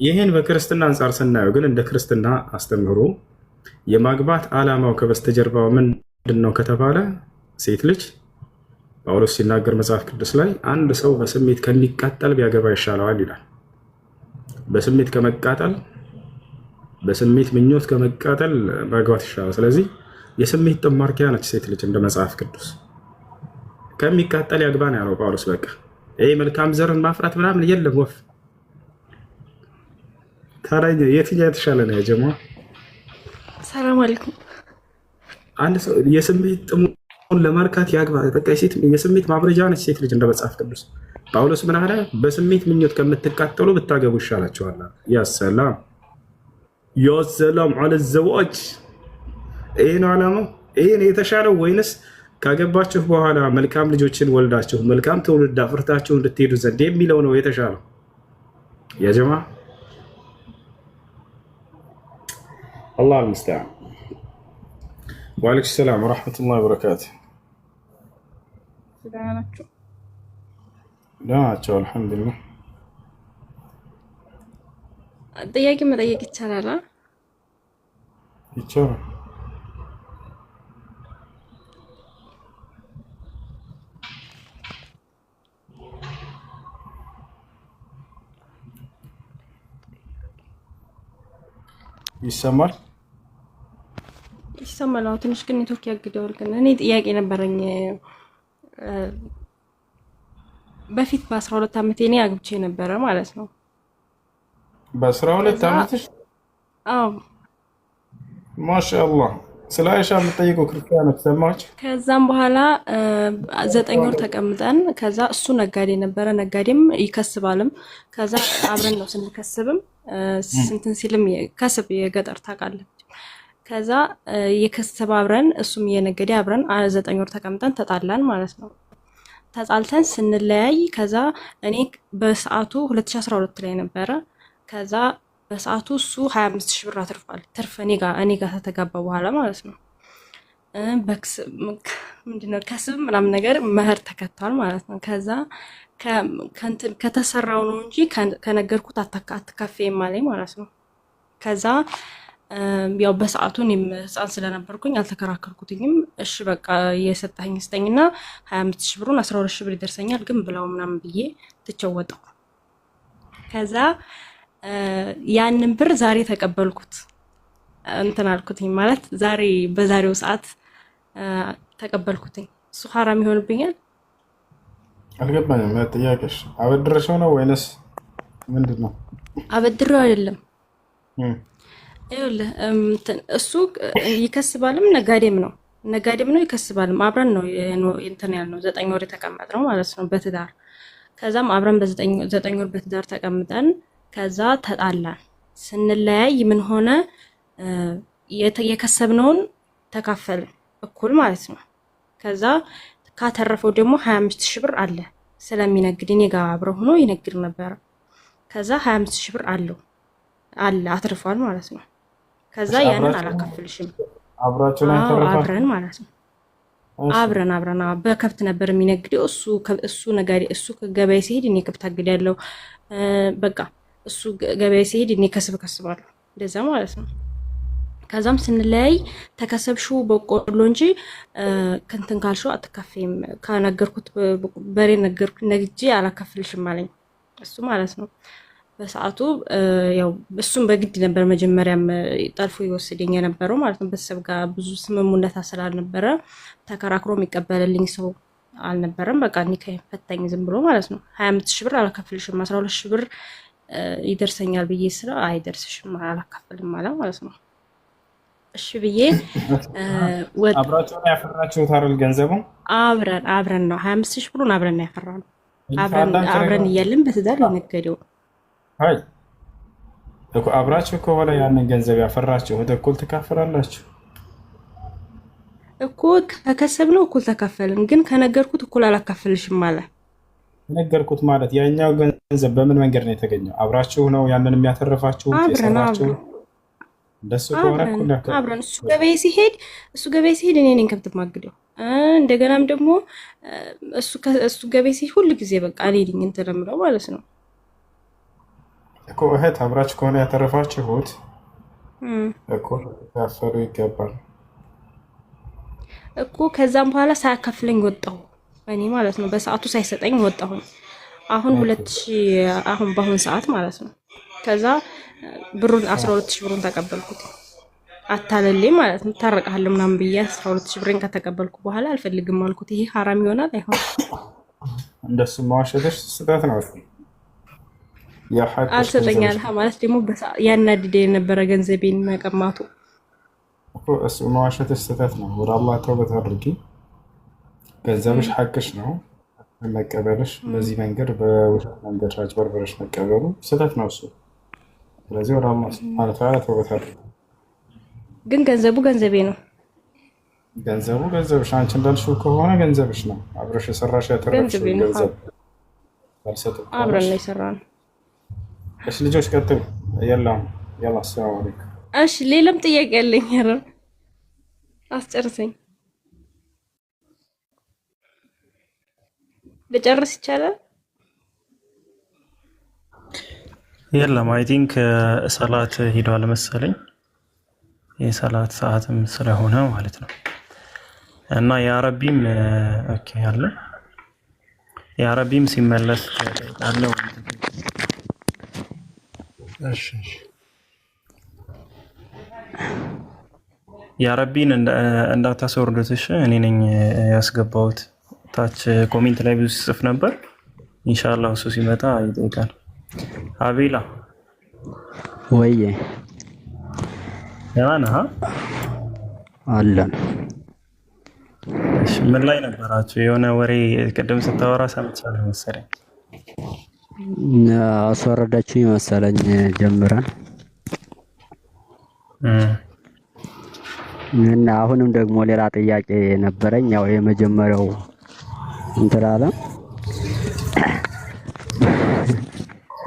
ይህን በክርስትና አንጻር ስናየው ግን እንደ ክርስትና አስተምሮ የማግባት ዓላማው ከበስተጀርባው ምንድነው ከተባለ ሴት ልጅ ጳውሎስ ሲናገር መጽሐፍ ቅዱስ ላይ አንድ ሰው በስሜት ከሚቃጠል ቢያገባ ይሻለዋል ይላል። በስሜት ከመቃጠል በስሜት ምኞት ከመቃጠል ማግባት ይሻላል። ስለዚህ የስሜት ጥማርኪያ ነች ሴት ልጅ እንደ መጽሐፍ ቅዱስ። ከሚቃጠል ያግባ ነው ያለው ጳውሎስ። በቃ ይሄ መልካም ዘርን ማፍራት ምናምን የለም ወፍ። ታዲያ የትኛው የተሻለ ነው? ያጀማ ሰላም አለይኩም። አንድ ሰው የስሜት ጥሙን ለማርካት ያግባ። በቃ የስሜት ማብረጃ ነች ሴት ልጅ እንደ መጽሐፍ ቅዱስ። ጳውሎስ ምን አለ? በስሜት ምኞት ከምትቃጠሉ ብታገቡ ይሻላችኋል። ያ ሰላም አለ ዘዋጅ። ይሄ ነው ዓላማው። ይሄ ነው የተሻለው ወይንስ ካገባችሁ በኋላ መልካም ልጆችን ወልዳችሁ መልካም ትውልድ አፍርታችሁ እንድትሄዱ ዘንድ የሚለው ነው የተሻለው? ያ ጀማ አላህ المستعان። ወአለይኩም ሰላም ወራህመቱላሂ ወበረካቱ። ናቸው አልሐምዱሊላህ። ጥያቄ መጠየቅ ይቻላል? ይቻላል። ይሰማል? ይሰማል። ትንሽ ግን ኔትወርክ ያግደዋል። ግን እኔ ጥያቄ ነበረኝ። በፊት በ12 ዓመቴ እኔ አግብቼ ነበረ ማለት ነው። በ12 ዓመትሽ? አዎ። ማሻአላህ። ስለ አይሻ የምትጠይቁ ክርስቲያኖች ሰማችሁ? ከዛም በኋላ 9 ወር ተቀምጠን ከዛ እሱ ነጋዴ ነበረ፣ ነጋዴም ይከስባልም። ከዛ አብረን ነው ስንከስብም ስንትን ሲልም ከስብ የገጠር ታውቃለች። ከዛ የከስብ አብረን እሱም የነገዴ አብረን 9 ወር ተቀምጠን ተጣላን ማለት ነው። ተጣልተን ስንለያይ ከዛ እኔ በሰዓቱ 2012 ላይ ነበረ። ከዛ በሰዓቱ እሱ 25,000 ብር አትርፏል። ትርፍ እኔ ጋር ተተጋባ በኋላ ማለት ነው። ምንድነው ከስብ ምናምን ነገር መህር ተከቷል ማለት ነው። ከዛ ከተሰራው ነው እንጂ ከነገርኩት አትካፌም አለኝ ማለት ነው። ከዛ ያው በሰዓቱ እኔም ህፃን ስለነበርኩኝ አልተከራከርኩትኝም። እሺ በቃ የሰጠኝ ስጠኝና 25,000 ብሩን 12,000 ብር ይደርሰኛል ግን ብላው ምናምን ብዬ ትቼው ወጣሁ። ከዛ ያንን ብር ዛሬ ተቀበልኩት እንትን አልኩትኝ ማለት ዛሬ በዛሬው ሰዓት ተቀበልኩትኝ። እሱ ሐራም ይሆንብኛል? አልገባኝም። ጥያቄሽ አበድረሽው ነው ወይንስ ምንድነው? አበድረው አይደለም። ይኸውልህ እሱ ይከስባልም ነጋዴም ነው ይከስባልም። አብረን ነው እንትን ያልነው 9 ወር የተቀመጥነው ማለት ነው በትዳር። ከዛም አብረን በ9 ወር በትዳር ተቀምጠን ከዛ ተጣላን። ስንለያይ ምን ሆነ? የከሰብነውን ተካፈልን እኩል ማለት ነው። ከዛ ካተረፈው ደግሞ 25,000 ብር አለ ስለሚነግድ እኔ ጋር አብረው ሆኖ ይነግድ ነበር። ከዛ 25,000 ብር አለ አትርፏል ማለት ነው። ከዛ ያንን አላካፍልሽም አብረን ማለት ነው። አብረን በከብት ነበር የሚነግደው እሱ ነጋዴ። እሱ ገበያ ሲሄድ እኔ ከብት አግዳለሁ። በቃ እሱ ገበያ ሲሄድ እኔ ከስባለሁ እንደዛ ማለት ነው። ከዛም ስንለያይ ተከሰብሽው በቆሎ እንጂ ከንትን ካልሽው አትካፈይም፣ ከነገርኩት በሬ ነግጄ አላካፍልሽም አለኝ እሱ ማለት ነው። በሰዓቱ ያው እሱም በግድ ነበር መጀመሪያም ጠልፎ ይወስደኝ የነበረው ማለት ነው። ቤተሰብ ጋር ብዙ ስምምነት ስላልነበረ ተከራክሮ የሚቀበልልኝ ሰው አልነበረም። በቃ እኔ ከፈታኝ ዝም ብሎ ማለት ነው። 25,000 ብር አላካፍልሽም 12,000 ብር ይደርሰኛል ብዬ ስለ አይደርስሽም አላካፍልም ማለት ነው። እሺ ብዬ አብራችሁ ያፈራችሁት አይደል? ገንዘቡ አብረን ነው 25,000 ብሩን አብረን ያፈራነው። አብረን እያልን በትዳር የነገደው አይ እኮ አብራችሁ ከሆነ ያንን ገንዘብ ያፈራችሁት እኩል ትካፈላላችሁ እኮ። ከከሰብነው እኩል ተካፈልን፣ ግን ከነገርኩት እኩል አላካፍልሽም ማለት ነገርኩት ማለት ያኛው ገንዘብ በምን መንገድ ነው የተገኘው? አብራችሁ ነው ያንን የሚያተርፋችሁ? አብረን እንደሱ ከሆነ አብረን እሱ ገበያ ሲሄድ እኔ ነኝ ከብት ማግደው። እንደገናም ደግሞ እሱ ገበያ ሲሄድ ሁሉ ጊዜ በቃ እኔ ነኝ እንትን የምለው ማለት ነው እኮ። እህት አብራችሁ ከሆነ ያተረፋችሁት እኮ ያፈሩ ይገባል እኮ። ከዛም በኋላ ሳያካፍለኝ ወጣሁ እኔ ማለት ነው። በሰዓቱ ሳይሰጠኝ ወጣሁኝ። አሁን 2000 አሁን በአሁን ሰዓት ማለት ነው። ከዛ ብሩን 12,000 ብሩን ተቀበልኩት አታለልኝ ማለት ነው። ታረቃለሁ ምናምን ብዬ 12,000 ብሬን ከተቀበልኩ በኋላ አልፈልግም አልኩት። ይሄ ሐራም ይሆናል አይሆን? እንደሱ ማዋሸትሽ ስህተት ነው። አልሰጠኛል ማለት ደግሞ ያናድደ የነበረ ገንዘቤን መቀማቱ እኮ እሱ ማዋሸትሽ ስህተት ነው። ወደ አላህ ተውበት አድርጊ። ገንዘብሽ ሐቅሽ ነው። መቀበልሽ በዚህ መንገድ በውሸት መንገድ አጭበርበረሽ መቀበሉ ስህተት ነው እሱ። ስለዚህ ወደ አላህ ሱብሓነሁ ወተዓላ ተውበት አድርጊ። ግን ገንዘቡ ገንዘቤ ነው። ገንዘቡ ገንዘብሽ፣ አንቺ እንዳልሽው ከሆነ ገንዘብሽ ነው። አብረሽ የሰራሽ ያተረፍሽ ገንዘብ አልሰጥም። አብረን ነው የሰራነው። እሺ ልጆች ቀጥሉ። ያላ ሰላም አለይኩም። እሺ ሌላም ጥያቄ ያለኝ ኧረ አስጨርሰኝ። ልጨርስ ይቻላል? የለም አይ ቲንክ ሰላት ሄዷል መሰለኝ። የሰላት ሰዓትም ስለሆነ ማለት ነው። እና የአረቢም ኦኬ አለ የአረቢም ሲመለስ አለው። እሺ የአረቢን እንዳታስወርዱት እሺ። እኔ ነኝ ያስገባሁት። ታች ኮሜንት ላይ ብዙ ጽፍ ነበር። ኢንሻአላህ እሱ ሲመጣ ይጠይቃል። አቤላ ወይዬ ደህና ነህ? አለን። እሺ ምን ላይ ነበራችሁ? የሆነ ወሬ ቅድም ስታወራ ሰምቻለሁ መሰለኝ። አስወረዳችሁኝ መሰለኝ ጀምረን እና አሁንም ደግሞ ሌላ ጥያቄ ነበረኝ። ያው የመጀመሪያው እንትን አለ።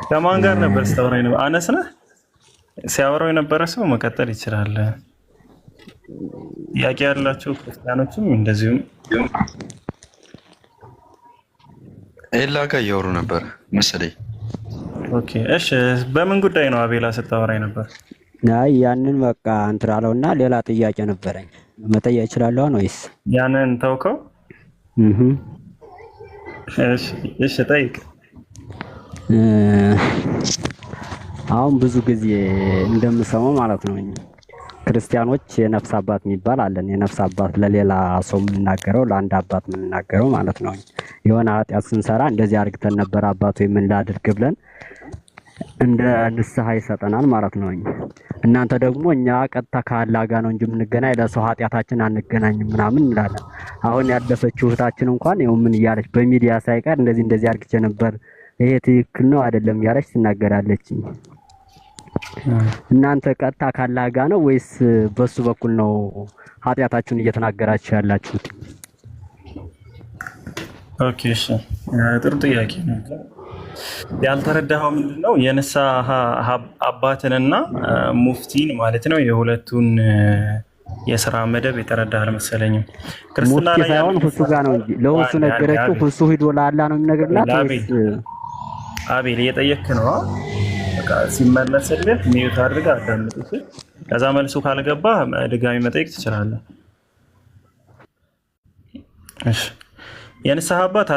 ከማን ጋር ነበር ስታወራ ነበር? አነስ ነህ? ሲያወራው የነበረ ሰው መቀጠል ይችላል። ጥያቄ ያላቸው ክርስቲያኖችም እንደዚሁም ኤላ ጋር እያወሩ ነበር መሰለኝ። ኦኬ እሺ፣ በምን ጉዳይ ነው አቤላ ስታወራ ነበር? አይ ያንን በቃ እንትን አለውና ሌላ ጥያቄ ነበረኝ። መጠየቅ እችላለሁ ወይስ ያንን ተውከው? እሺ ጠይቅ። አሁን ብዙ ጊዜ እንደምሰማው ማለት ነው ክርስቲያኖች የነፍስ አባት የሚባል አለን። የነፍስ አባት ለሌላ ሰው የምንናገረው ለአንድ አባት የምንናገረው ማለት ነው። የሆነ ኃጢአት ስንሰራ እንደዚህ አድርገን ነበር አባቱ ምን ላድርግ ብለን እንደ ንስሐ ይሰጠናል ማለት ነው። እናንተ ደግሞ እኛ ቀጥታ ከአላህ ጋር ነው እንጂ የምንገናኝ ለሰው ኃጢአታችን አንገናኝም ምናምን እንላለን። አሁን ያለፈችው እህታችን እንኳን ይኸው ምን እያለች በሚዲያ ሳይቀር እንደዚህ አድርግቼ ነበር ይሄ ትክክል ነው አይደለም እያለች ትናገራለች። እናንተ ቀጥታ ከአላህ ጋር ነው ወይስ በሱ በኩል ነው ኃጢአታችሁን እየተናገራችሁ ያላችሁት? ኦኬ እሺ፣ ጥሩ ጥያቄ ነው። ያልተረዳኸው ምንድነው? የንስሐ አባትንና ሙፍቲን ማለት ነው የሁለቱን የሥራ መደብ የተረዳህ አልመሰለኝም። ክርስትና ሙፍቲ ላይ ሳይሆን ሁሱ ጋር ነው እንጂ ለሁሱ ነገረችው። ሁሱ ሂዶ ለአላህ ነው የሚነግርላት ወይስ? አቤል እየጠየክ ነው። በቃ ሲመለስልህ ሚዩት አድርገህ አዳምጥ። ከዛ መልሱ ካልገባ ድጋሚ መጠየቅ ትችላለህ። እሺ የንስሐ አባት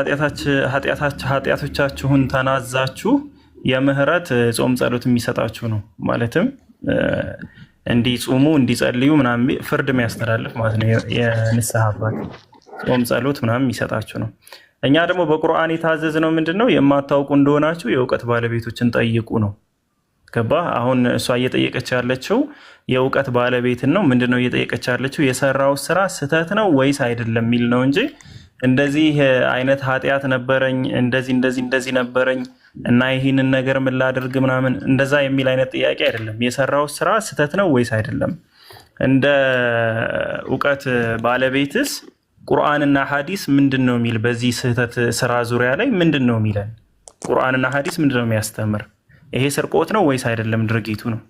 ኃጢአቶቻችሁን ተናዛችሁ የምህረት ጾም ጸሎት የሚሰጣችሁ ነው። ማለትም እንዲጾሙ እንዲጸልዩ ምናምን ፍርድ የሚያስተላልፍ ማለት ነው። የንስሐ አባት ጾም ጸሎት ምናምን የሚሰጣችሁ ነው። እኛ ደግሞ በቁርአን የታዘዝነው ምንድነው? የማታውቁ እንደሆናችሁ የእውቀት ባለቤቶችን ጠይቁ ነው። ገባ? አሁን እሷ እየጠየቀች ያለችው የእውቀት ባለቤትን ነው። ምንድነው እየጠየቀች ያለችው? የሰራው ስራ ስህተት ነው ወይስ አይደለም የሚል ነው እንጂ እንደዚህ አይነት ኃጢአት ነበረኝ እንደዚህ ነበረኝ እና ይህንን ነገር ምን ላድርግ ምናምን እንደዛ የሚል አይነት ጥያቄ አይደለም። የሰራው ስራ ስህተት ነው ወይስ አይደለም? እንደ እውቀት ባለቤትስ ቁርአንና ሐዲስ ምንድን ነው የሚል በዚህ ስህተት ስራ ዙሪያ ላይ ምንድን ነው የሚለን? ቁርአንና ሐዲስ ምንድን ነው የሚያስተምር? ይሄ ስርቆት ነው ወይስ አይደለም ድርጊቱ ነው።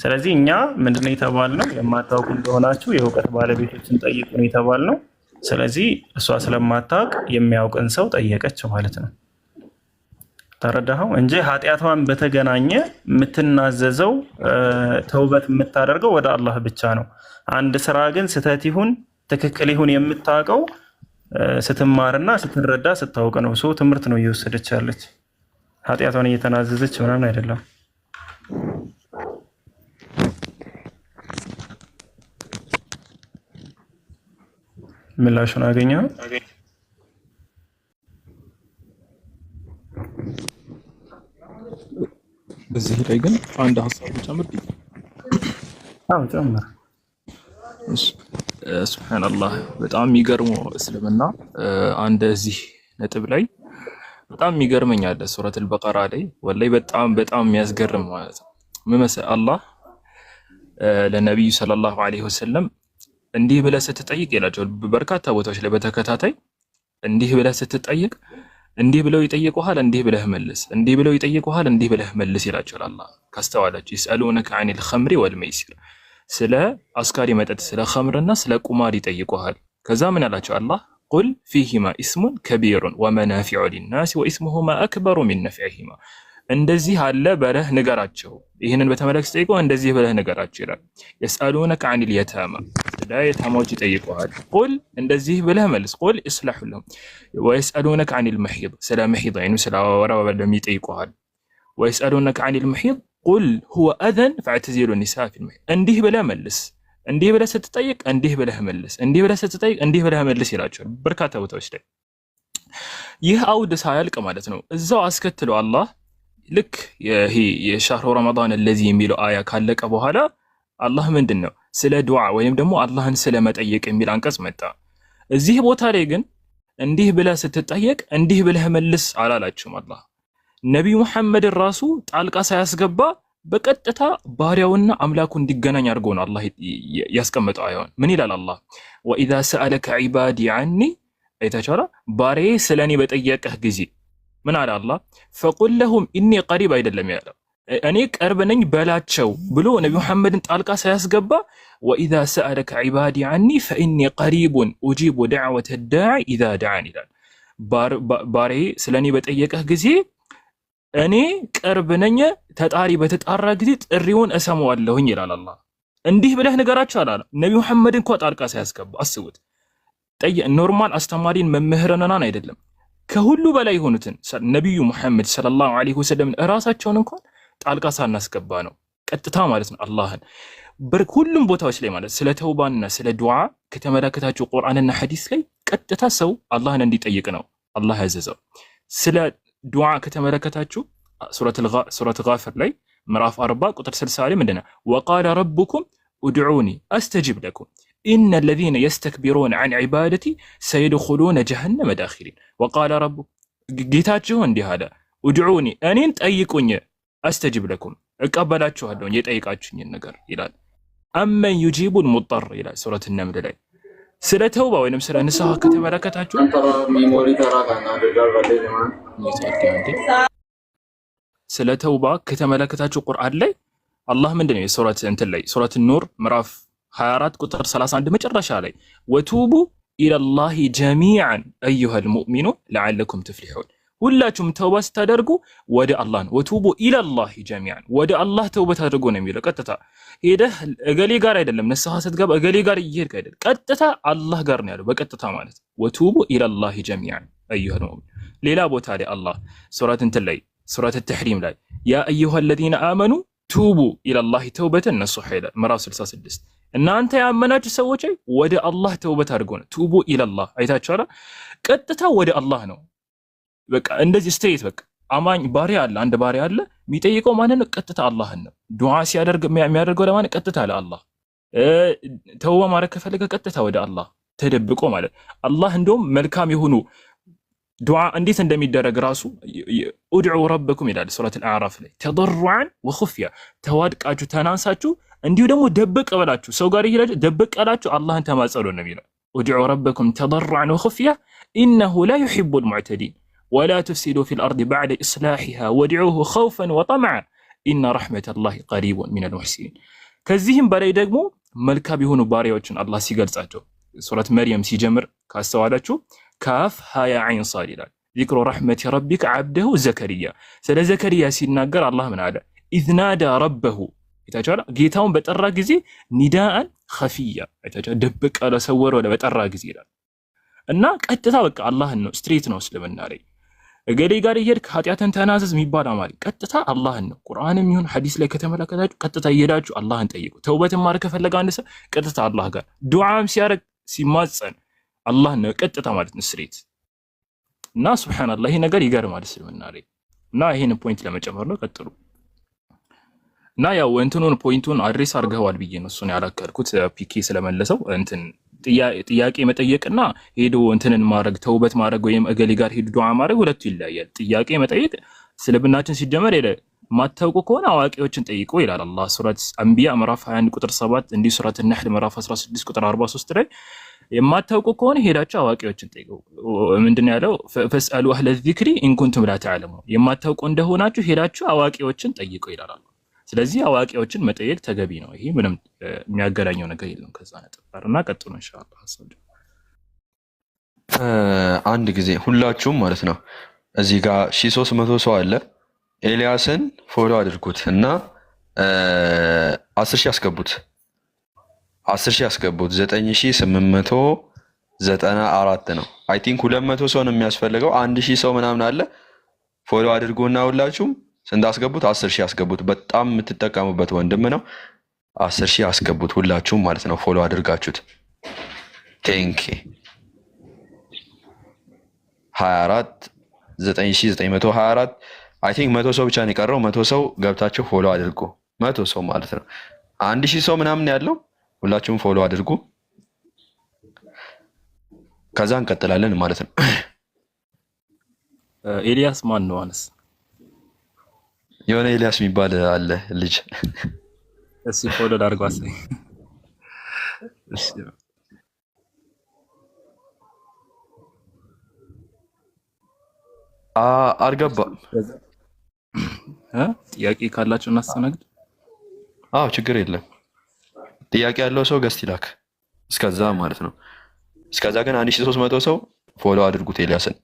ስለዚህ እኛ ምንድን ነው የተባልነው? የማታውቁ እንደሆናችሁ የእውቀት ባለቤቶችን ጠይቁ ነው የተባልነው። ስለዚህ እሷ ስለማታውቅ የሚያውቅን ሰው ጠየቀች ማለት ነው። ተረዳኸው? እንጂ ኃጢአቷን በተገናኘ የምትናዘዘው ተውበት የምታደርገው ወደ አላህ ብቻ ነው። አንድ ስራ ግን ስህተት ይሁን ትክክል ይሁን የምታውቀው ስትማርና ስትረዳ ስታውቅ ነው። ሰው ትምህርት ነው እየወሰደች ያለች፣ ኃጢአቷን እየተናዘዘች ምናምን አይደለም። ምላሹን አገኘው? በዚህ ላይ ግን አንድ ሀሳብ ጨምር። አዎ ጨምር። ሱብሃንአላህ በጣም የሚገርመው እስልምና አንድ እዚህ ነጥብ ላይ በጣም የሚገርመኝ አለ። ሱረቱል በቀራ ላይ ወላሂ በጣም የሚያስገርም ማለት ነው። ምን መሰለህ አላህ ለነብዩ ሰለላሁ ዐለይሂ ወሰለም እንዲህ ብለህ ስትጠይቅ ይላቸው በርካታ ቦታዎች ላይ በተከታታይ እንዲህ ብለህ ስትጠይቅ እንዲህ ብለው ይጠይቁሃል፣ እንዲህ ብለህ መልስ፣ እንዲህ ብለው ይጠይቁሃል፣ እንዲህ ብለህ መልስ ይላቸዋል። አላህ ካስተዋላችሁ ይስአሉነከ ዐኒል ኸምሪ ወልመይሲር ስለ አስካሪ መጠጥ ስለ ኸምርና ስለ ቁማር ይጠይቁሃል። ከዛ ምን አላቸው አላህ ቁል ፊሂማ ኢስሙን ከቢሩን ወመናፊዑ ሊናስ ወኢስሙሁማ አክበሩ ሚን ነፍዒሂማ እንደዚህ አለ በለህ ንገራቸው። ይህንን በተመለከተ ጠይቀው እንደዚህ በለህ ንገራቸው ይላል። የስአሉነከ ዐኒል የታማ ስለ የታማዎች ይጠይቁሃል፣ ቁል እንደዚህ ብለህ መልስ፣ ቁል ኢስላሑ ለሁም። ወየስአሉነከ ዐኒል መሒድ ስለ መሒድ ወይም ስለ ወር አበባ ይጠይቁሃል። ወየስአሉነከ ዐኒል መሒድ ቁል ሁወ አዘን ፈዕተዚሉ ኒሳእ ፊል መሒድ እንዲህ ብለህ መልስ፣ እንዲህ ብለህ ስትጠይቅ እንዲህ ብለህ መልስ፣ እንዲህ ብለህ ስትጠይቅ እንዲህ ብለህ መልስ ይላቸዋል በርካታ ቦታዎች ላይ። ይህ አውድ ሳያልቅ ማለት ነው እዛው አስከትለው አላህ ልክ ይሄ የሻህሩ ረመዳን ለዚህ የሚለው አያ ካለቀ በኋላ አላህ ምንድን ነው ስለ ዱዓ ወይም ደግሞ አላህን ስለ መጠየቅ የሚል አንቀጽ መጣ። እዚህ ቦታ ላይ ግን እንዲህ ብለህ ስትጠየቅ እንዲህ ብለህ መልስ አላላችሁም። አላህ ነቢዩ ሙሐመድን ራሱ ጣልቃ ሳያስገባ በቀጥታ ባሪያውና አምላኩ እንዲገናኝ አድርጎ ነው አላህ ያስቀመጠው። አይሆን ምን ይላል አላህ? ወኢዛ ሰአለከ ዒባዲ ዐኒ አይታችኋላ። ባሪያዬ ስለኔ በጠየቀህ ጊዜ ምን አለ አላህ? ፈቁል ለሁም ኢኒ ቀሪብ አይደለም ያለው እኔ ቅርብ ነኝ በላቸው ብሎ ነቢ ሙሐመድን ጣልቃ ሳያስገባ ወኢዛ ሰአለከ ዒባዲ ዐኒ ፈኢኒ ቀሪቡን ኡጂቡ ደዕወተ ዳዒ ኢዛ ደዓን ይላል። ባሪያዬ ስለኔ በጠየቀህ ጊዜ እኔ ቅርብ ነኝ፣ ተጣሪ በተጣራ ጊዜ ጥሪውን እሰማዋለሁኝ ይላል አላህ። እንዲህ ብለህ ንገራቸው አላለም ነቢ ሙሐመድን እንኳ ጣልቃ ሳያስገባ። አስቡት። ኖርማል አስተማሪን መምህርናን አይደለም ከሁሉ በላይ የሆኑትን ነቢዩ ሙሐመድ ሰለላሁ ዐለይሂ ወሰለም እራሳቸውን እንኳን ጣልቃ ሳናስገባ ነው ቀጥታ ማለት ነው አላህን ሁሉም ቦታዎች ላይ ማለት ስለ ተውባና ስለ ዱዓ ከተመለከታችሁ ቁርአንና ሐዲስ ላይ ቀጥታ ሰው አላህን እንዲጠይቅ ነው አላህ ያዘዘው። ስለ ዱዓ ከተመለከታችሁ ሱረት ጋፊር ላይ ምዕራፍ 40 ቁጥር 60 ላይ ምንድነው? ወቃለ ረቡኩም ኡድዑኒ አስተጂብ ለኩም ኢነ ለዚነ የስተክቢሩነ ዐን ዒባደቲ ሰየድኹሉነ ጀሀነመ ዳኺሪን። ወቃለ ረቡ ጌታችሁ እንዲህ አለ፣ ኡድዑኒ እኔን ጠይቁኝ፣ አስተጂብ ለኩም እቀበላችኋለሁ የጠይቃችሁኝን ነገር ይላል። አመን ዩጂቡል ሙጠር ይላል ሱረት ነምል ላይ። ስለ ተውባ ወይንም ስለ ንስሐ ከተመለከታችሁ ስለ ተውባ ከተመለከታችሁ ቁርአን ላይ አላህ ምንድነው የሱረት እንትን ላይ ሱረት ኑር ምዕራፍ 24 ቁጥር 31 መጨረሻ ላይ ወቱቡ ኢለላሂ ጀሚዓን አዩሀል ሙእሚኑን ለዓለኩም ትፍሊሑን፣ ሁላችሁም ተውባ ስታደርጉ ወደ አላህ ነው። ወቱቡ ኢለላሂ ጀሚዓን ወደ አላህ ተውበት አድርጎ ነው የሚለው። ቀጥታ ሄደህ እገሌ ጋር አይደለም፣ ንስሐ ስትገባ እገሌ ጋር እየሄድክ አይደለም፣ ቀጥታ አላህ ጋር ነው ያለው በቀጥታ ማለት ወቱቡ ኢለላሂ ጀሚዓን አዩሀል ሙእሚኑን። ሌላ ቦታ ላይ አላህ ሱረት እንትን ላይ ሱረት ተሕሪም ላይ ያ አዩሀል ለዚነ አመኑ ቱቡ ኢለላሂ ተውበተን ነሱሐ ይላል ምዕራፍ 66። እናንተ ያመናችሁ ሰዎች ወደ አላህ ተውበት አድርጎ ነው ቱቡ ኢለላህ። አይታችኋላ ቀጥታ ወደ አላህ ነው በቃ እንደዚህ ስትሬት በቃ አማኝ ባሪያ አለ፣ አንድ ባሪያ አለ የሚጠይቀው ማንን ነው? ቀጥታ አላህን ነው። ዱዓ ሲያደርግ የሚያደርገው ለማን? ቀጥታ ለአላህ። ተውባ ማድረግ ከፈለገ ቀጥታ ወደ አላህ ተደብቆ ማለት አላህ እንደውም መልካም የሆኑ ዱዓ እንዴት እንደሚደረግ ራሱ ኡድዑ ረበኩም ይላል ሱረት አልአዕራፍ ላይ ተضرعا وخفيا ተዋድቃችሁ ተናንሳችሁ እንዲሁ ደግሞ ደብቅ ብላችሁ ሰው ጋር ይሄዳችሁ ደብቅ ብላችሁ አላህን ተማጸሉ ነው የሚለው። ኡድዑ ረበኩም ተضرعا وخفيا إنه لا يحب المعتدين ولا تفسدوا في الأرض بعد إصلاحها وادعوه خوفا وطمعا إن رحمة الله قريب من المحسنين። ከዚህም በላይ ደግሞ መልካም የሆኑ ባሪያዎችን አላህ ሲገልጻቸው ሱረት መርየም ሲጀምር ካስተዋላችሁ ካፍ ሀያ ዐይን ሷድ ይላል ዚክሩ ረሕመቲ ረቢከ ዐብደሁ ዘከሪያ። ስለ ዘከሪያ ሲናገር አላህ ምን አለ? ኢዝ ናዳ ረበሁ አይታችኋል። ጌታውን በጠራ ጊዜ ኒዳአን ኸፊያ አይታችኋል፣ ደብቅ ለሰወረ በጠራ ጊዜ ይላል። እና ቀጥታ በቃ አላህን ነው ስትሬት ነው እስልምና ላይ እገሌ ጋር እየሄድክ ኃጢአትን ተናዘዝ የሚባል አማሪ ቀጥታ አላህን ነው። ቁርአንም ይሁን ሐዲስ ላይ ከተመለከታችሁ ቀጥታ እየሄዳችሁ አላህን ጠይቁ። ተውበትን ማድረግ ከፈለገ አንድ ሰው ቀጥታ አላህ ጋር ዱዓም ሲያደርግ ሲማጸን አላህ ነው ቀጥታ ማለት ነው ስትሬት። እና ሱብሃንአላህ ይሄ ነገር ይገርማል እስልምና ላይ። እና ይሄን ፖይንት ለመጨመር ነው ቀጥሉ። እና ያው እንትኑን ፖይንቱን አድሬስ አድርገዋል ብዬ ነው እሱን ያላከልኩት ፒኬ ስለመለሰው እንትን ጥያቄ መጠየቅና ሄዶ እንትንን ማድረግ ተውበት ማድረግ ወይም እገሌ ጋር ሄዶ ዱዓ ማድረግ ሁለቱ ይለያያል። ጥያቄ መጠየቅ እስልምናችን ሲጀመር ማታውቁ ከሆነ አዋቂዎችን ጠይቁ ይላል አላህ ሱረት አንቢያ ምዕራፍ 21 ቁጥር 7 እንዲሁ ሱረት ነህል ምዕራፍ 16 ቁጥር 43 ላይ የማታውቁ ከሆነ ሄዳችሁ አዋቂዎችን ጠይቁ። ምንድነው ያለው? ፈስአሉ አህለ ዚክሪ ኢን ኩንቱም ላ ተዕለሙ፣ የማታውቁ እንደሆናችሁ ሄዳችሁ አዋቂዎችን ጠይቁ ይላል። ስለዚህ አዋቂዎችን መጠየቅ ተገቢ ነው። ይሄ ምንም የሚያገናኘው ነገር የለም ከዛ ነጥብ እና ቀጥሉ ኢንሻአላህ። ሐሳብ አንድ ጊዜ ሁላችሁም ማለት ነው እዚህ ጋር 1300 ሰው አለ። ኤልያስን ፎሎ አድርጉት እና 10,000 ያስገቡት 10,000 ያስገቡት 9894 ነው። አይ ቲንክ 200 ሰው ነው የሚያስፈልገው። 1000 ሰው ምናምን አለ። ፎሎ አድርጉና ሁላችሁም ስንት አስገቡት? 10,000 ያስገቡት። በጣም የምትጠቀሙበት ወንድም ነው። 10,000 ያስገቡት ሁላችሁም ማለት ነው ፎሎ አድርጋችሁት። ቴንክ 24 9924 አይ ቲንክ 100 ሰው ብቻ ነው የቀረው። 100 ሰው ገብታችሁ ፎሎ አድርጉ። 100 ሰው ማለት ነው 1000 ሰው ምናምን ያለው ሁላችሁም ፎሎ አድርጉ። ከዛ እንቀጥላለን ማለት ነው። ኤልያስ ማን ነው? አንስ የሆነ ኤልያስ የሚባል አለ ልጅ። እስኪ ፎሎ ላድርገው። አሳይ። እሺ አልገባም። ጥያቄ ካላችሁ እናስተናግድ። አዎ ችግር የለም። ጥያቄ ያለው ሰው ገስት ይላክ። እስከዛ ማለት ነው። እስከዛ ግን 1300 ሰው ፎሎ አድርጉት ኤልያስን።